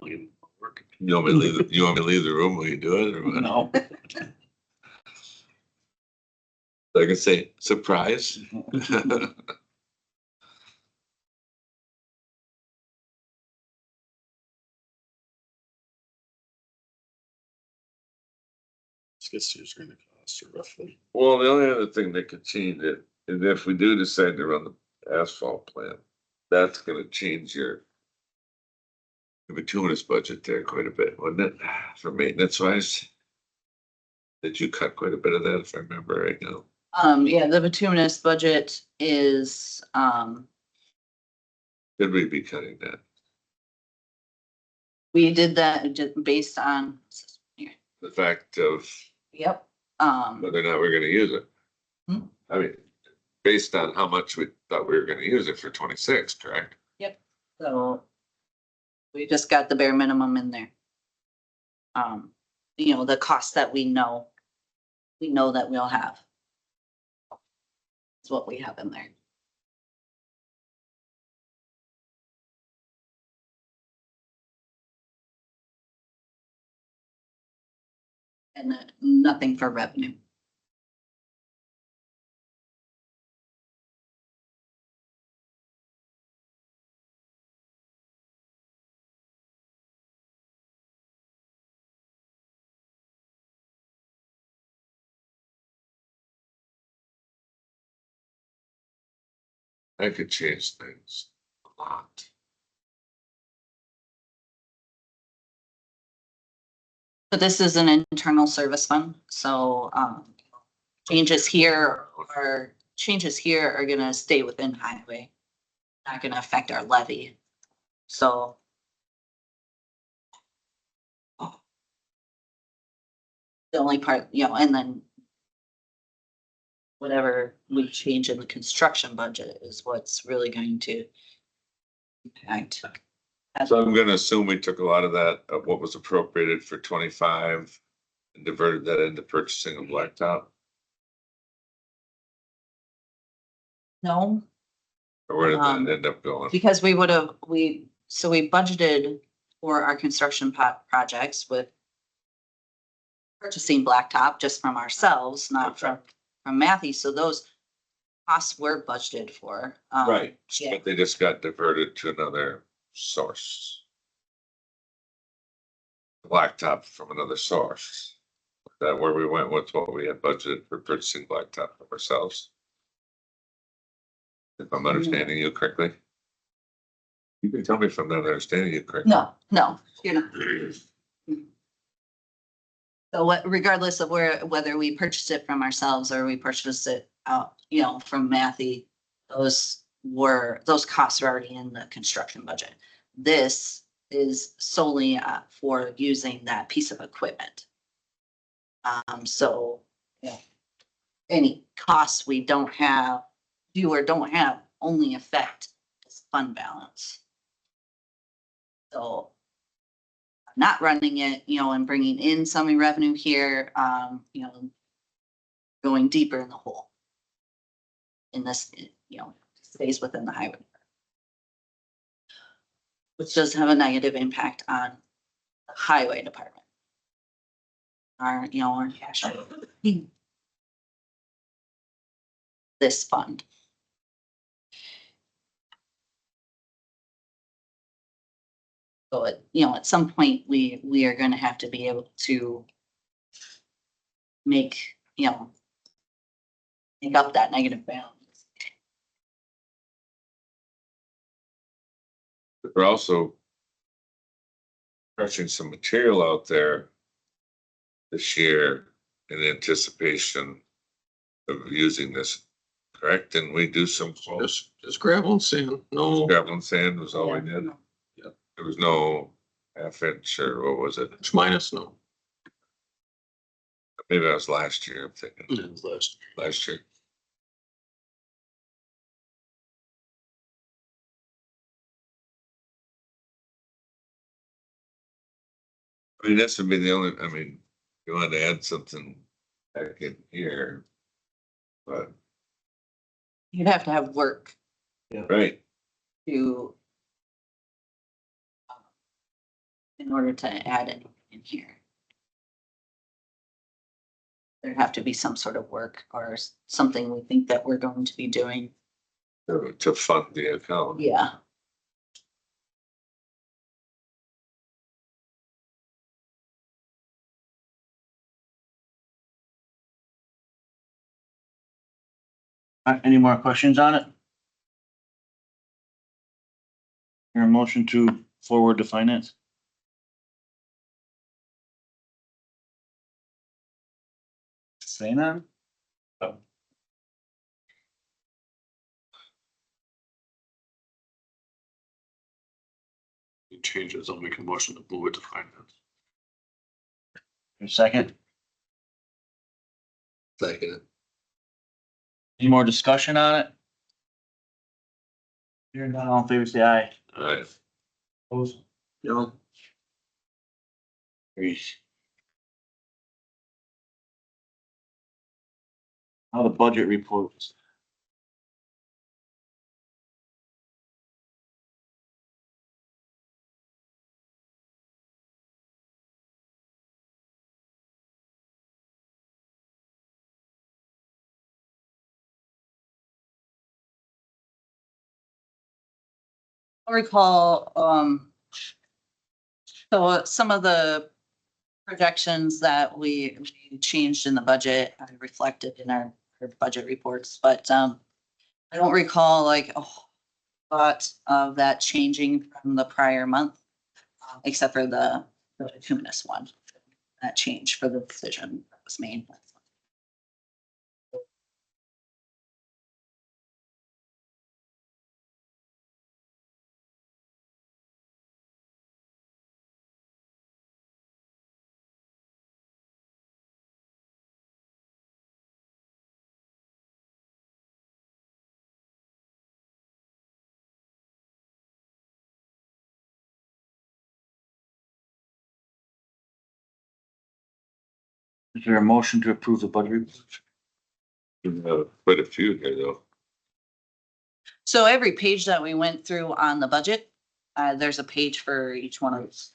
A: You want me to leave, you want me to leave the room while you do it, or what?
B: No.
A: Like I say, surprise.
G: Skid steer's gonna cost you roughly.
A: Well, the only other thing that could change it is if we do decide to run the asphalt plant, that's gonna change your bituminous budget there quite a bit, wouldn't it, for maintenance wise? Did you cut quite a bit of that, if I remember right now?
H: Yeah, the bituminous budget is,
A: Could we be cutting that?
H: we did that just based on,
A: The fact of
H: yep,
A: whether or not we're gonna use it?
H: Hmm.
A: I mean, based on how much we thought we were gonna use it for 26, correct?
H: so we just got the bare minimum in there. You know, the cost that we know that we'll have. Is what we have in there. And nothing for revenue.
A: That could change things a lot.
H: But this is an internal service fund, so, changes here are gonna stay within highway. Not gonna affect our levy, so. The only part, you know, and then. Whatever we change in the construction budget is what's really going to. Impact.
A: So I'm gonna assume we took a lot of that, of what was appropriated for 25 and diverted that into purchasing of blacktop,
H: No,
A: or where did
H: Um,
A: that end up going?
H: because we so we budgeted for our construction projects with. Purchasing blacktop just from ourselves, not from Matthew, so those costs were budgeted for.
A: Right,
H: Yeah,
A: but they just got diverted to another source. Blacktop from another source. That where we went with what we had budgeted for purchasing blacktop ourselves. If I'm understanding you correctly. You can tell me if I'm not understanding you correctly.
H: no, you're not. So regardless of whether we purchased it from ourselves or we purchased it out, you know, from Matthew, those costs are already in the construction budget. This is solely for using that piece of equipment. So, you know, any costs we don't have only affect this fund balance. So not running it, you know, and bringing in some revenue here, you know, going deeper in the hole. In this, you know, stays within the highway. Which does have a negative impact on the highway department. Our, you know, our cash. This fund. So you know, at some point, we are gonna have to be able to make, you know, make up that negative balance.
A: We're also crushing some material out there this year in anticipation of using this, correct? Didn't we do some close?
E: Just gravel and sand, no
A: Gravel and sand was all we did.
E: Yeah.
A: There was no half inch or what was it?
E: plus minus, no.
A: Maybe that was last year, I'm thinking,
G: Yeah, it was
A: last year. I mean, this would be the only, I mean, you wanted to add something back in here. But,
H: You'd have to have work
A: right,
H: to in order to add anything in here. There'd have to be some sort of work or something we think that we're going to be doing.
A: to fund the account.
H: Yeah.
B: Any more questions on it? Your motion to forward to finance? Say none?
G: Any changes, I'll make a motion to move it to finance.
B: Your second?
A: Second.
B: Any more discussion on it? Hearing none, all in favor, say aye.
A: All right.
B: Opposed?
E: No.
B: Agrees. Now the budget reports.
H: I recall, so some of the projections that we changed in the budget are reflected in our budget reports, but, I don't recall like a whole lot of that changing from the prior month, except for the bituminous one. That changed for the decision that was made.
B: Is there a motion to approve the budget report?
A: We have quite a few here though.
H: So every page that we went through on the budget, there's a page for each one of those.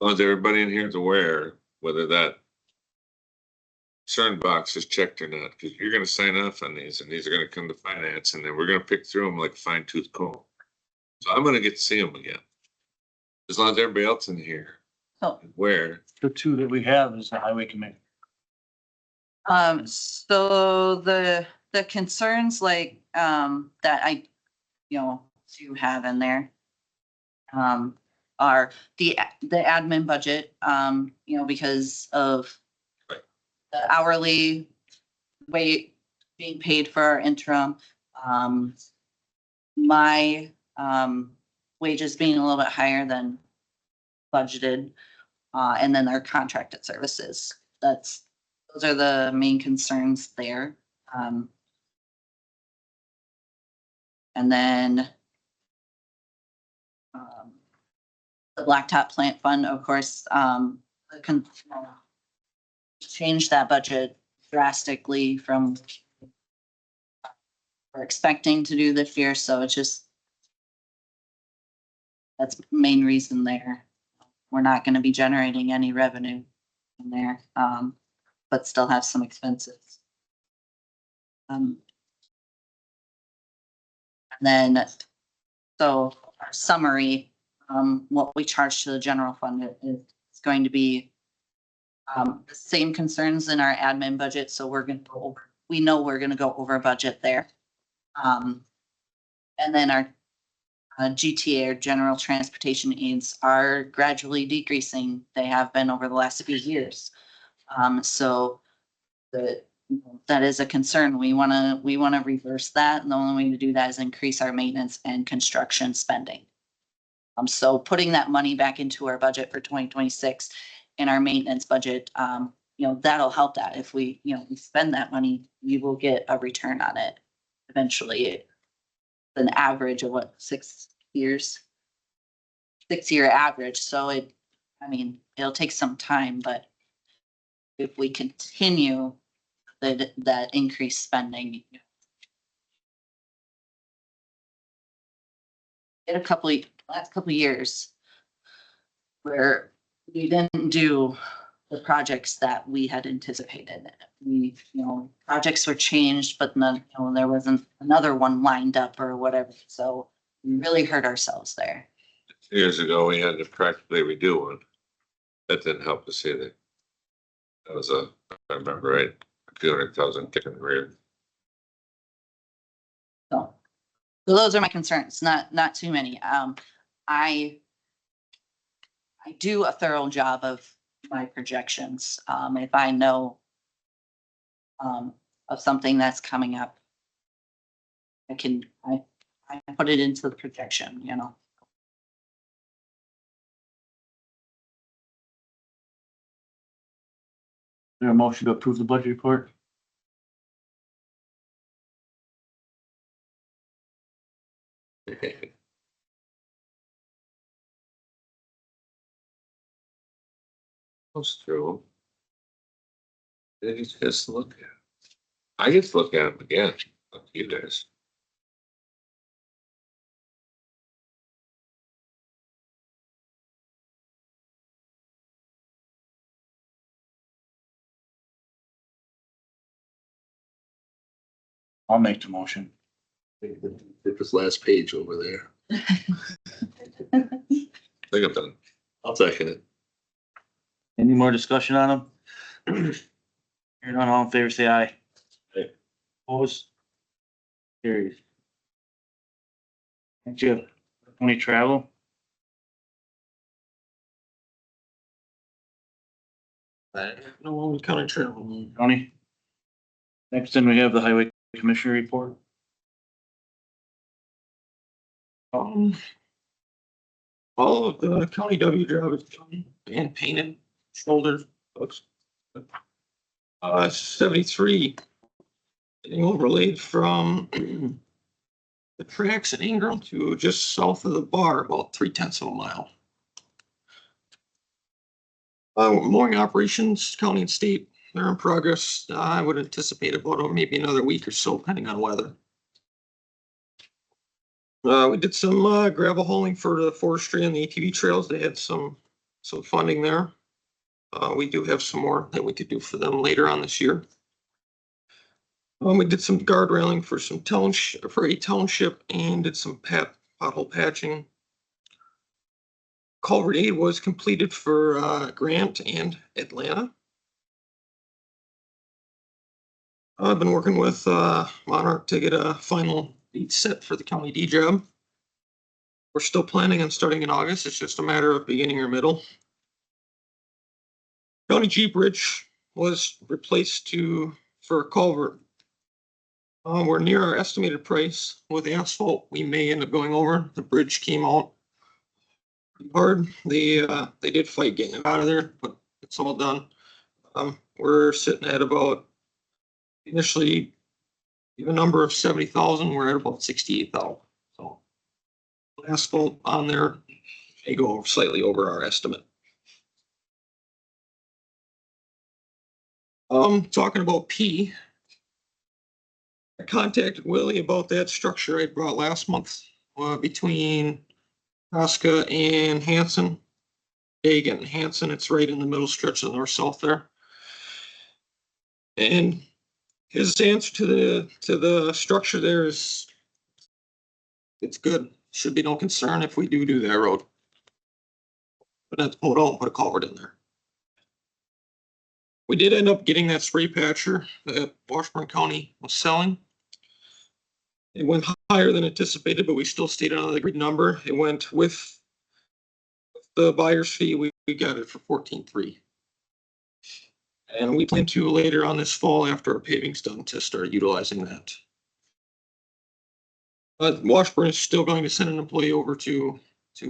A: Well, as everybody in here is aware, whether that CERN box is checked or not, because you're gonna sign off on these and these are gonna come to finance and then we're gonna pick through them like a fine tooth comb. So I'm gonna get to see them again. As long as everybody else in here,
H: So,
A: where,
B: The two that we have is the highway committee.
H: so the concerns like, that I, do have in there. Are the admin budget, because of
A: Right.
H: the hourly rate being paid for our interim. My, wages being a little bit higher than budgeted, and then our contracted services. Those are the main concerns there. And then the blacktop plant fund, of course, change that budget drastically from we're expecting to do this year, so it's just that's the main reason there. We're not gonna be generating any revenue in there, but still have some expenses. And then, so our summary, what we charge to the general fund is going to be the same concerns in our admin budget, so we're gonna go over, we know we're gonna go over budget there. And then our GTA, or general transportation aids, are gradually decreasing. They have been over the last few years. So that is a concern. We wanna reverse that, and the only way to do that is increase our maintenance and construction spending. So putting that money back into our budget for 2026 in our maintenance budget, that'll help that. If we spend that money, you will get a return on it eventually. An average of 6 years. 6-year average, so it'll take some time, but if we continue that increased spending. In last couple of years where we didn't do the projects that we had anticipated. Projects were changed, but then, there wasn't another one lined up or whatever, so we really hurt ourselves there.
A: Years ago, we had to practically redo one. That didn't help us either. That was if I remember right, 200,000 kicking the rear.
H: So those are my concerns, not too many. I do a thorough job of my projections. If I know of something that's coming up, I put it into the projection,
B: Is there a motion to approve the budget report?
A: Goes through. Then you just look at. I just look at them again. Up to you guys.
B: I'll make the motion.
G: Hit this last page over there.
A: I think I'm done.
G: I'll second it.
B: Any more discussion on them? Hearing none, all in favor, say aye.
G: Aye.
B: Opposed? Carries. Thank you. Any travel?
E: No Logan County Trail.
B: Tony? Next, then we have the highway commissioner report.
E: All of the county W job is done and painted, shoulders, looks. 73. Getting overlaid from the tracks in Ingram to just south of the bar, about 0.3 of a mile. Mowing operations, county and state, they're in progress. I would anticipate about maybe another week or so, depending on weather. We did some gravel hauling for the forestry and the ATV trails. They had some funding there. We do have some more that we could do for them later on this year. We did some guard railing for some a township and did some pothole patching. Culvert aid was completed for Grant and Atlanta. I've been working with Monarch to get a final date set for the county D job. We're still planning on starting in August. It's just a matter of beginning or middle. County G bridge was replaced for a culvert. We're near our estimated price with asphalt. We may end up going over. The bridge came out hard. They did fight getting it out of there, but it's all done. We're sitting at about initially a number of 70,000. We're at about 68,000. So asphalt on there, they go slightly over our estimate. Talking about P, I contacted Willie about that structure I brought last month between Tosca and Hanson. Dagan, Hanson, it's right in the middle stretch of the north-south there. And his answer to the structure there is, it's good. Should be no concern if we do that road. But that's pull it out and put a culvert in there. We did end up getting that spray patcher that Washburn County was selling. It went higher than anticipated, but we still stayed on the agreed number. It went with the buyer's fee. We got it for $14,300. And we plan to later on this fall, after our paving's done, to start utilizing that. But Washburn is still going to send an employee over to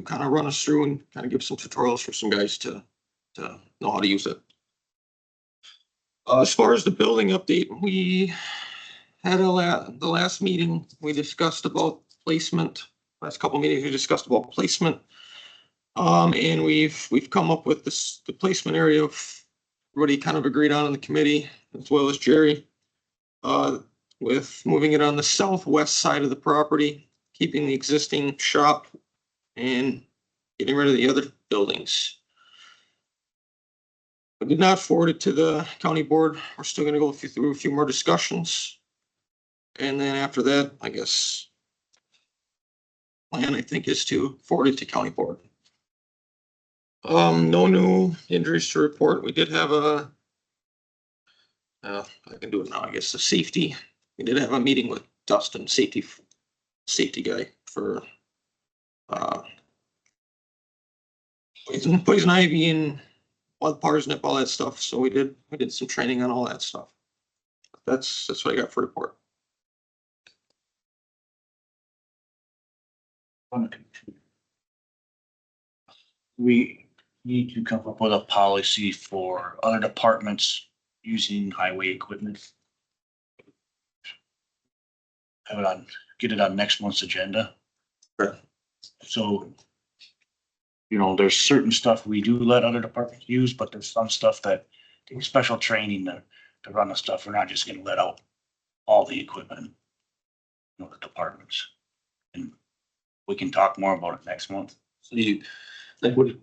E: kind of run us through and kind of give some tutorials for some guys to know how to use it. As far as the building update, we had the last meeting, we discussed about placement. Last couple of meetings, we discussed about placement. And we've come up with this, the placement area of everybody kind of agreed on in the committee, as well as Jerry. With moving it on the southwest side of the property, keeping the existing shop and getting rid of the other buildings. I did not forward it to the county board. We're still gonna go through a few more discussions. And then after that, I guess plan, I think, is to forward it to county board. No new injuries to report. We did have a I can do it now, I guess, the safety. We did have a meeting with Dustin, safety guy for poison ivy and blood parsnip, all that stuff. So we did some training on all that stuff. That's what I got for report.
B: We need to come up with a policy for other departments using highway equipment. Have it on, get it on next month's agenda.
E: Sure.
B: So, you know, there's certain stuff we do let other departments use, but there's some stuff that takes special training to run the stuff. We're not just gonna let out all the equipment. You know, the departments. And we can talk more about it next month.
G: So you, like what?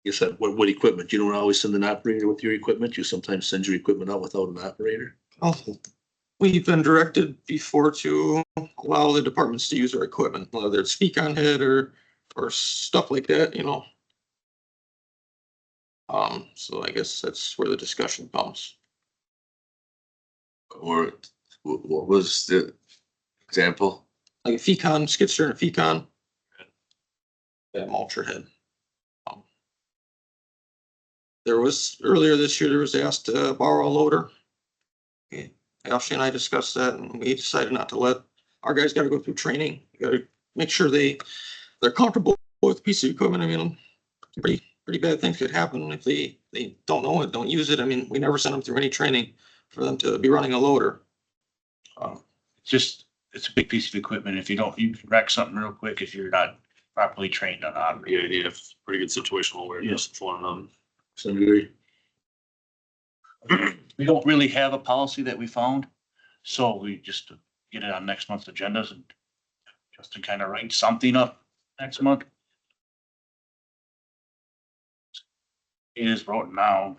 G: You said, what equipment? You don't always send an operator with your equipment? You sometimes send your equipment out without an operator?
E: We've been directed before to allow the departments to use our equipment, whether it's Fecon head or stuff like that, you know. So I guess that's where the discussion comes.
A: Or what was the example?
E: Like a Fecon, skid steer and a Fecon. Yeah, mulcher head. There was, earlier this year, there was asked to borrow a loader. Okay, Ashley and I discussed that and we decided not to let, our guys gotta go through training. You gotta make sure they're comfortable with a piece of equipment. I mean, pretty bad things could happen if they don't know it, don't use it. I mean, we never sent them through any training for them to be running a loader.
B: It's a big piece of equipment. If you don't, you can wreck something real quick if you're not properly trained on how to.
G: Yeah, you have pretty good situational awareness for them.
B: So we don't really have a policy that we found, so we just get it on next month's agendas and just to kind of write something up next month. It is wrote now.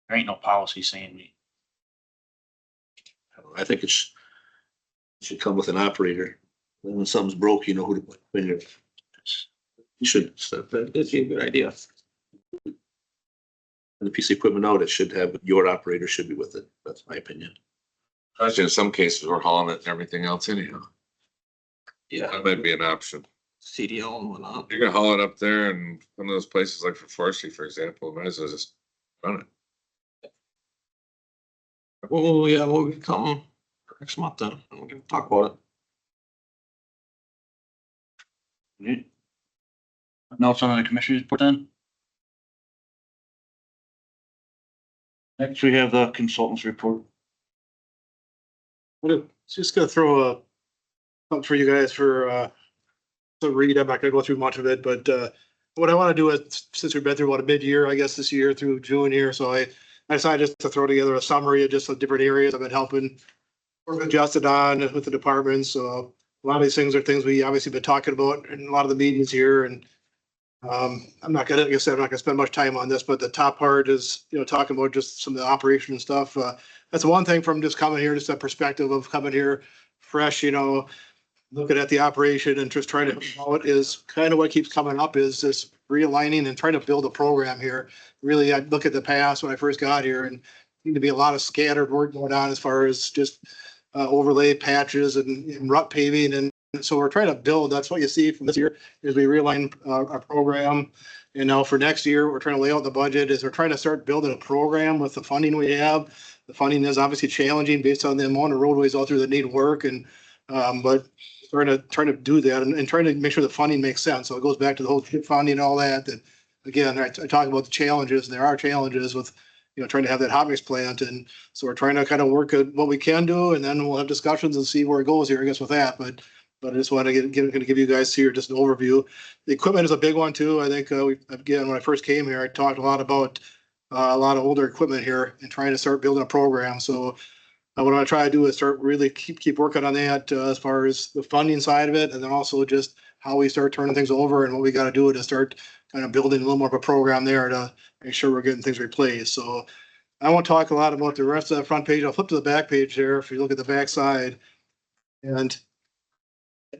B: There ain't no policy saying we.
G: I think it should come with an operator. Then when something's broke, you know who to put in there. You should,
E: That'd be a good idea.
G: and the piece of equipment out, it should have, your operator should be with it. That's my opinion.
A: Actually, in some cases, we're hauling it and everything else anyhow.
E: Yeah,
A: That might be an option.
E: CDL and whatnot.
A: You're gonna haul it up there and one of those places like for forestry, for example, might as well just run it.
E: Well, yeah, we'll come next month then, and we can talk about it.
B: Now it's on the commissioner's report then. Next, we have the consultant's report.
C: Just gonna throw a something for you guys for to read. I'm not gonna go through much of it, but what I want to do is, since we've been through about a mid-year, I guess this year through June here, so I decided just to throw together a summary of just the different areas I've been helping work with Justin on with the departments. So a lot of these things are things we obviously been talking about in a lot of the meetings here, and I'm not gonna, like I said, I'm not gonna spend much time on this, but the top part is, you know, talking about just some of the operation and stuff. That's one thing from just coming here, just a perspective of coming here fresh, you know, looking at the operation and just trying to follow it is kind of what keeps coming up is this realigning and trying to build a program here. Really, I look at the past when I first got here and seemed to be a lot of scattered work going on as far as just overlay patches and rut paving. And so we're trying to build, that's what you see from this year is we realign our program. And now for next year, we're trying to lay out the budget is we're trying to start building a program with the funding we have. The funding is obviously challenging based on the amount of roadways out there that need work and but trying to do that and trying to make sure the funding makes sense. So it goes back to the whole chip funding and all that. That again, I talk about the challenges. And there are challenges with, you know, trying to have that hot mix plant. And so we're trying to kind of work at what we can do, and then we'll have discussions and see where it goes here, I guess, with that. But But I just want to gonna give you guys here just an overview. The equipment is a big one too. I think, again, when I first came here, I talked a lot about a lot of older equipment here and trying to start building a program. So what I'm gonna try to do is start really keep working on that as far as the funding side of it, and then also just how we start turning things over and what we got to do to start kind of building a little more of a program there to make sure we're getting things replaced. So I won't talk a lot about the rest of the front page. I'll flip to the back page there. If you look at the back side, and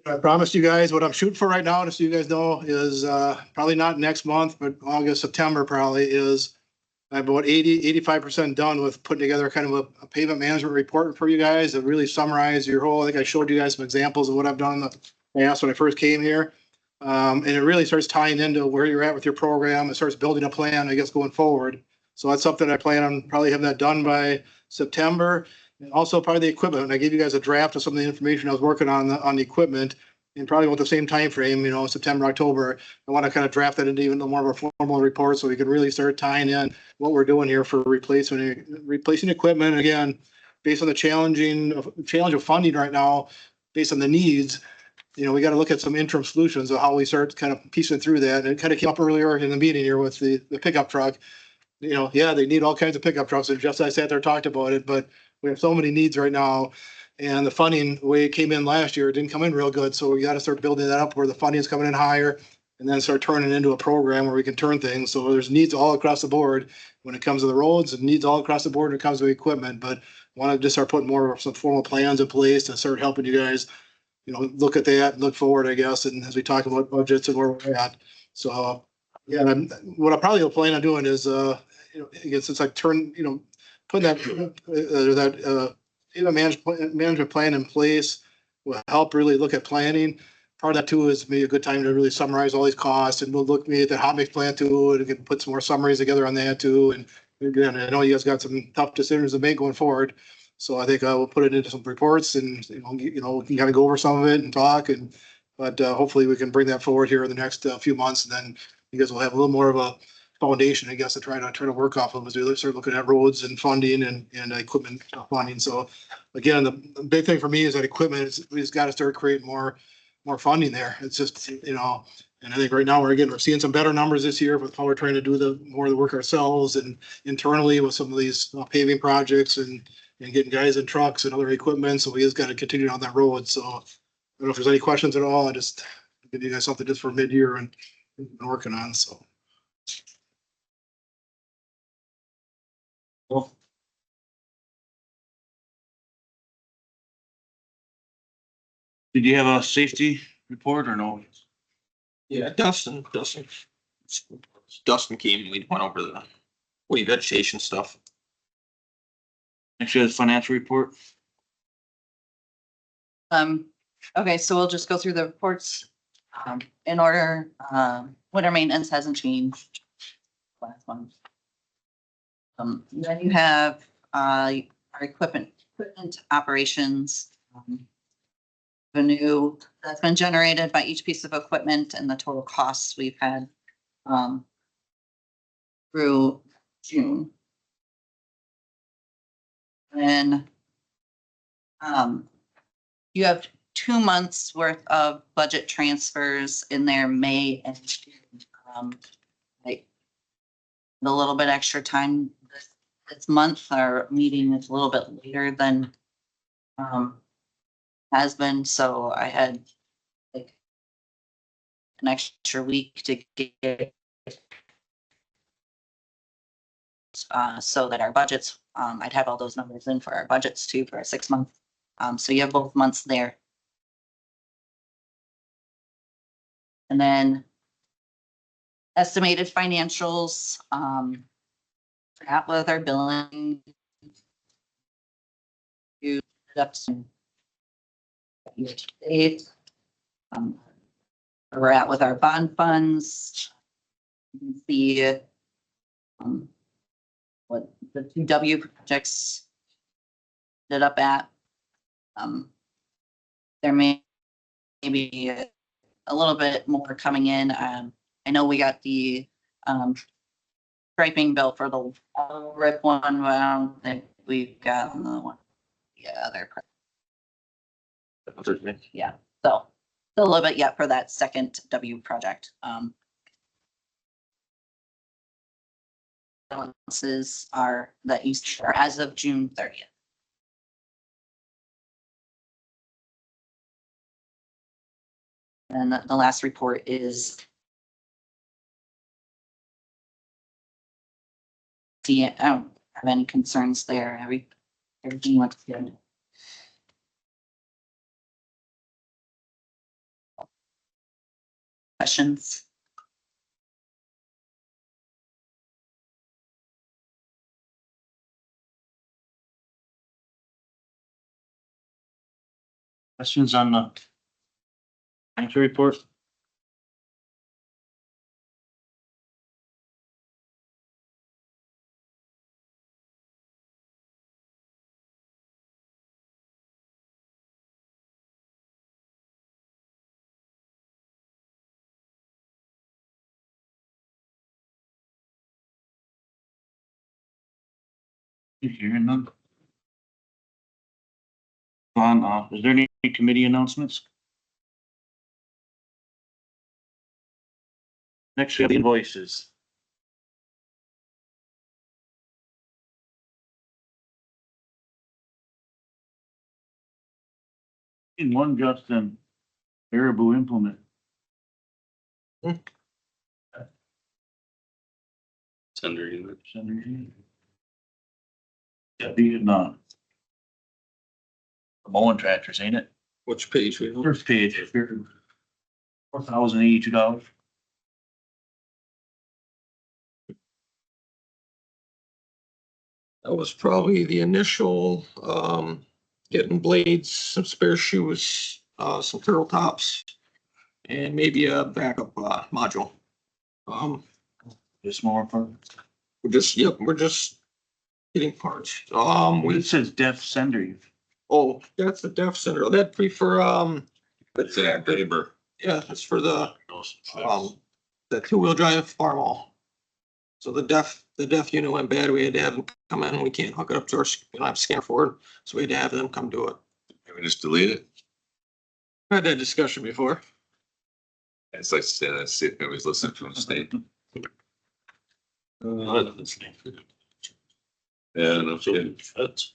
C: I promised you guys what I'm shooting for right now, just so you guys know, is probably not next month, but August, September probably is. I'm about 85% done with putting together kind of a pavement management report for you guys to really summarize your whole, I think I showed you guys some examples of what I've done in the past when I first came here. And it really starts tying into where you're at with your program. It starts building a plan, I guess, going forward. So that's something I plan on probably having that done by September. And also probably the equipment. And I gave you guys a draft of some of the information I was working on the equipment. And probably with the same time frame, September, October, I want to kind of draft that into even more of a formal report so we can really start tying in what we're doing here for replacing equipment. Again, based on the challenge of funding right now, based on the needs, we got to look at some interim solutions of how we start kind of piecing through that. And it kind of came up earlier in the meeting here with the pickup truck. Yeah, they need all kinds of pickup trucks. And just I sat there, talked about it, but we have so many needs right now. And the funding, the way it came in last year, it didn't come in real good. So we got to start building that up where the funding is coming in higher and then start turning it into a program where we can turn things. So there's needs all across the board when it comes to the roads and needs all across the board when it comes to equipment. But I want to just start putting more of some formal plans in place to start helping you guys, look at that and look forward, I guess. And as we talk about budgets and where we're at. So, yeah, what I probably will plan on doing is, again, since I putting that management plan in place will help really look at planning. Part of that too is maybe a good time to really summarize all these costs, and we'll look maybe at the hot mix plan too, and we can put some more summaries together on that too. And again, I know you guys got some tough decisions to make going forward. So I think I will put it into some reports and, we can kind of go over some of it and talk but hopefully we can bring that forward here in the next few months. And then you guys will have a little more of a foundation, I guess, to try to work off of as we start looking at roads and funding and equipment funding. So again, the big thing for me is that equipment we just got to start creating more funding there. It's just, and I think right now we're seeing some better numbers this year with how we're trying to do more of the work ourselves and internally with some of these paving projects and getting guys in trucks and other equipment. So we just got to continue on that road. So I don't know if there's any questions at all. I just give you guys something just for mid-year and been working on, so.
B: Cool. Did you have a safety report or no?
E: Yeah, Dustin came and we went over the weed vegetation stuff.
B: Next year's financial report.
H: Okay, so we'll just go through the reports, in order. Winter maintenance hasn't changed. Last one. Then you have, our equipment operations. Revenue that's been generated by each piece of equipment and the total costs we've had, through June. And, you have 2 months worth of budget transfers in there, May and June. Like a little bit extra time this month. Our meeting is a little bit later than has been, so I had like an extra week to get so that our budgets, I'd have all those numbers in for our budgets too for our 6 month. So you have both months there. And then estimated financials, at with our billing. You up to year to date. Where we're at with our bond funds. You can see what the 2W projects ended up at. There may be a little bit more coming in. I know we got the striping bill for the RIP one, but I don't think we've got another one. Yeah, other. Yeah. So a little bit yet for that second W project. Balances are that you are as of June 30th. And the last report is I don't have any concerns there. Everything looks good. Questions?
B: Questions on the financial report? Hearing none. Is there any committee announcements? Next, we have the invoices. In one, Justin, Baraboo implement.
G: Tender unit.
B: Yeah, these are not. Mowing tractors, ain't it?
E: Which page we on?
B: First page, $4,082.
E: That was probably the initial, getting blades, some spare shoes, some turtle tops, and maybe a backup, module.
B: Just more for,
E: We're just getting parts.
B: it says def sender.
E: Oh, that's the def center. That'd be for,
A: That's that labor.
E: yeah, that's for the, the two-wheel drive farm all. So the def unit went bad. We had to have them come in. We can't hook it up to our, we don't have a scanner for it. So we had to have them come do it.
A: Can we just delete it?
E: I had that discussion before.
A: It's like saying, let's see if anybody's listening from the state. Yeah, no kidding.
G: That's.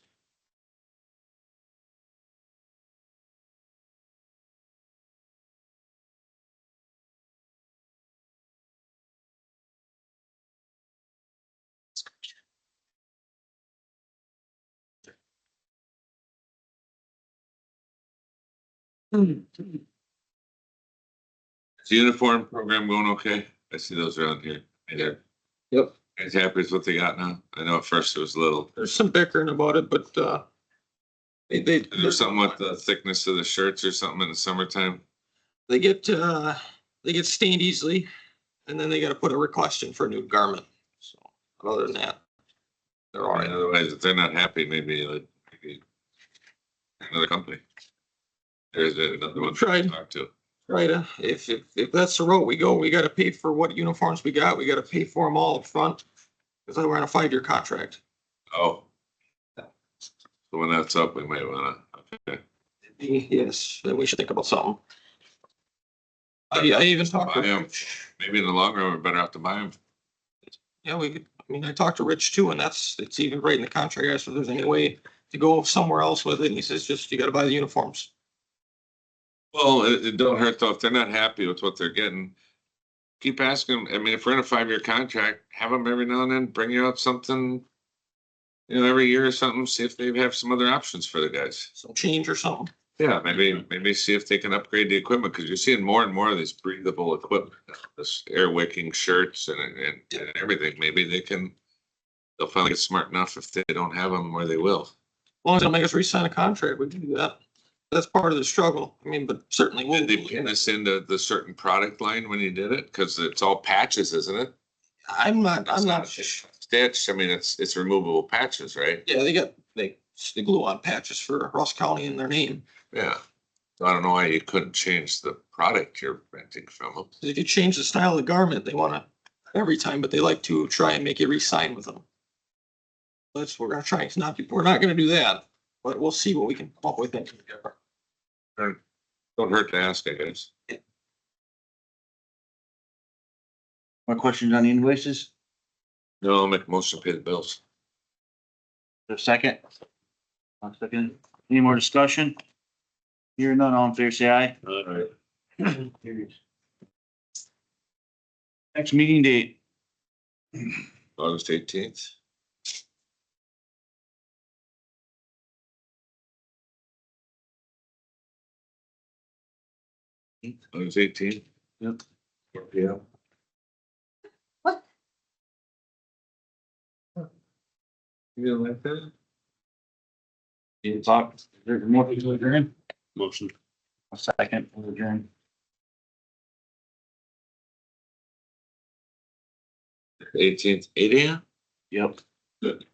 A: Is the uniform program going okay? I see those around here. Yeah.
E: Yep.
A: Guys happy with what they got now? I know at first it was a little,
E: There's some bickering about it, but,
A: there's something with the thickness of the shirts or something in the summertime.
E: they get stained easily, and then they gotta put a request in for a new garment. So, other than that, they're all right.
A: Otherwise, if they're not happy, maybe another company. There's another one to
E: Tried.
A: talk to.
E: Right, if that's the road we go, we gotta pay for what uniforms we got, we gotta pay for them all up front. Cause we're on a 5-year contract.
A: Oh. So when that's up, we might wanna, okay.
E: Yes, then we should think about something. I even talked to
A: Buy 'em.
E: Rich.
A: Maybe in the long run, we're better off to buy them.
E: Yeah, I talked to Rich too, and it's even right in the contract, I asked if there's any way to go somewhere else with it, and he says, just, you gotta buy the uniforms.
A: Well, it don't hurt though, if they're not happy with what they're getting. Keep asking them. I mean, if we're in a 5-year contract, have them every now and then bring you out something. Every year or something, see if they have some other options for the guys.
E: Some change or something.
A: Yeah, maybe see if they can upgrade the equipment, because you're seeing more and more of these breathable equipment, this air wicking shirts and everything. Maybe they'll finally get smart enough if they don't have them where they will.
E: As long as they don't make us re-sign a contract, we can do that. That's part of the struggle. I mean, but certainly we'll.
A: Did they put this into the certain product line when you did it? Cause it's all patches, isn't it?
E: I'm not.
A: Stitch, I mean, it's removable patches, right?
E: Yeah, they glue on patches for Ross County in their name.
A: Yeah. So I don't know why you couldn't change the product you're renting from them.
E: If you change the style of the garment, they wanna every time, but they like to try and make you re-sign with them. We're gonna try. We're not gonna do that, but we'll see what we can come up with.
A: Don't hurt to ask, I guess.
B: More questions on the invoices?
A: No, I'll make a motion to pay the bills.
B: A second? One second. Any more discussion? Hearing none, all in favor, say aye.
A: All right.
B: Next meeting date,
A: August 18th. August 18th.
B: Yep.
A: 4 p.m. You didn't like that?
B: 8 o'clock. There's more people adjourn.
G: Motion.
B: A second, we'll adjourn.
A: 18th, 8 a.m.
B: Yep.
A: Good.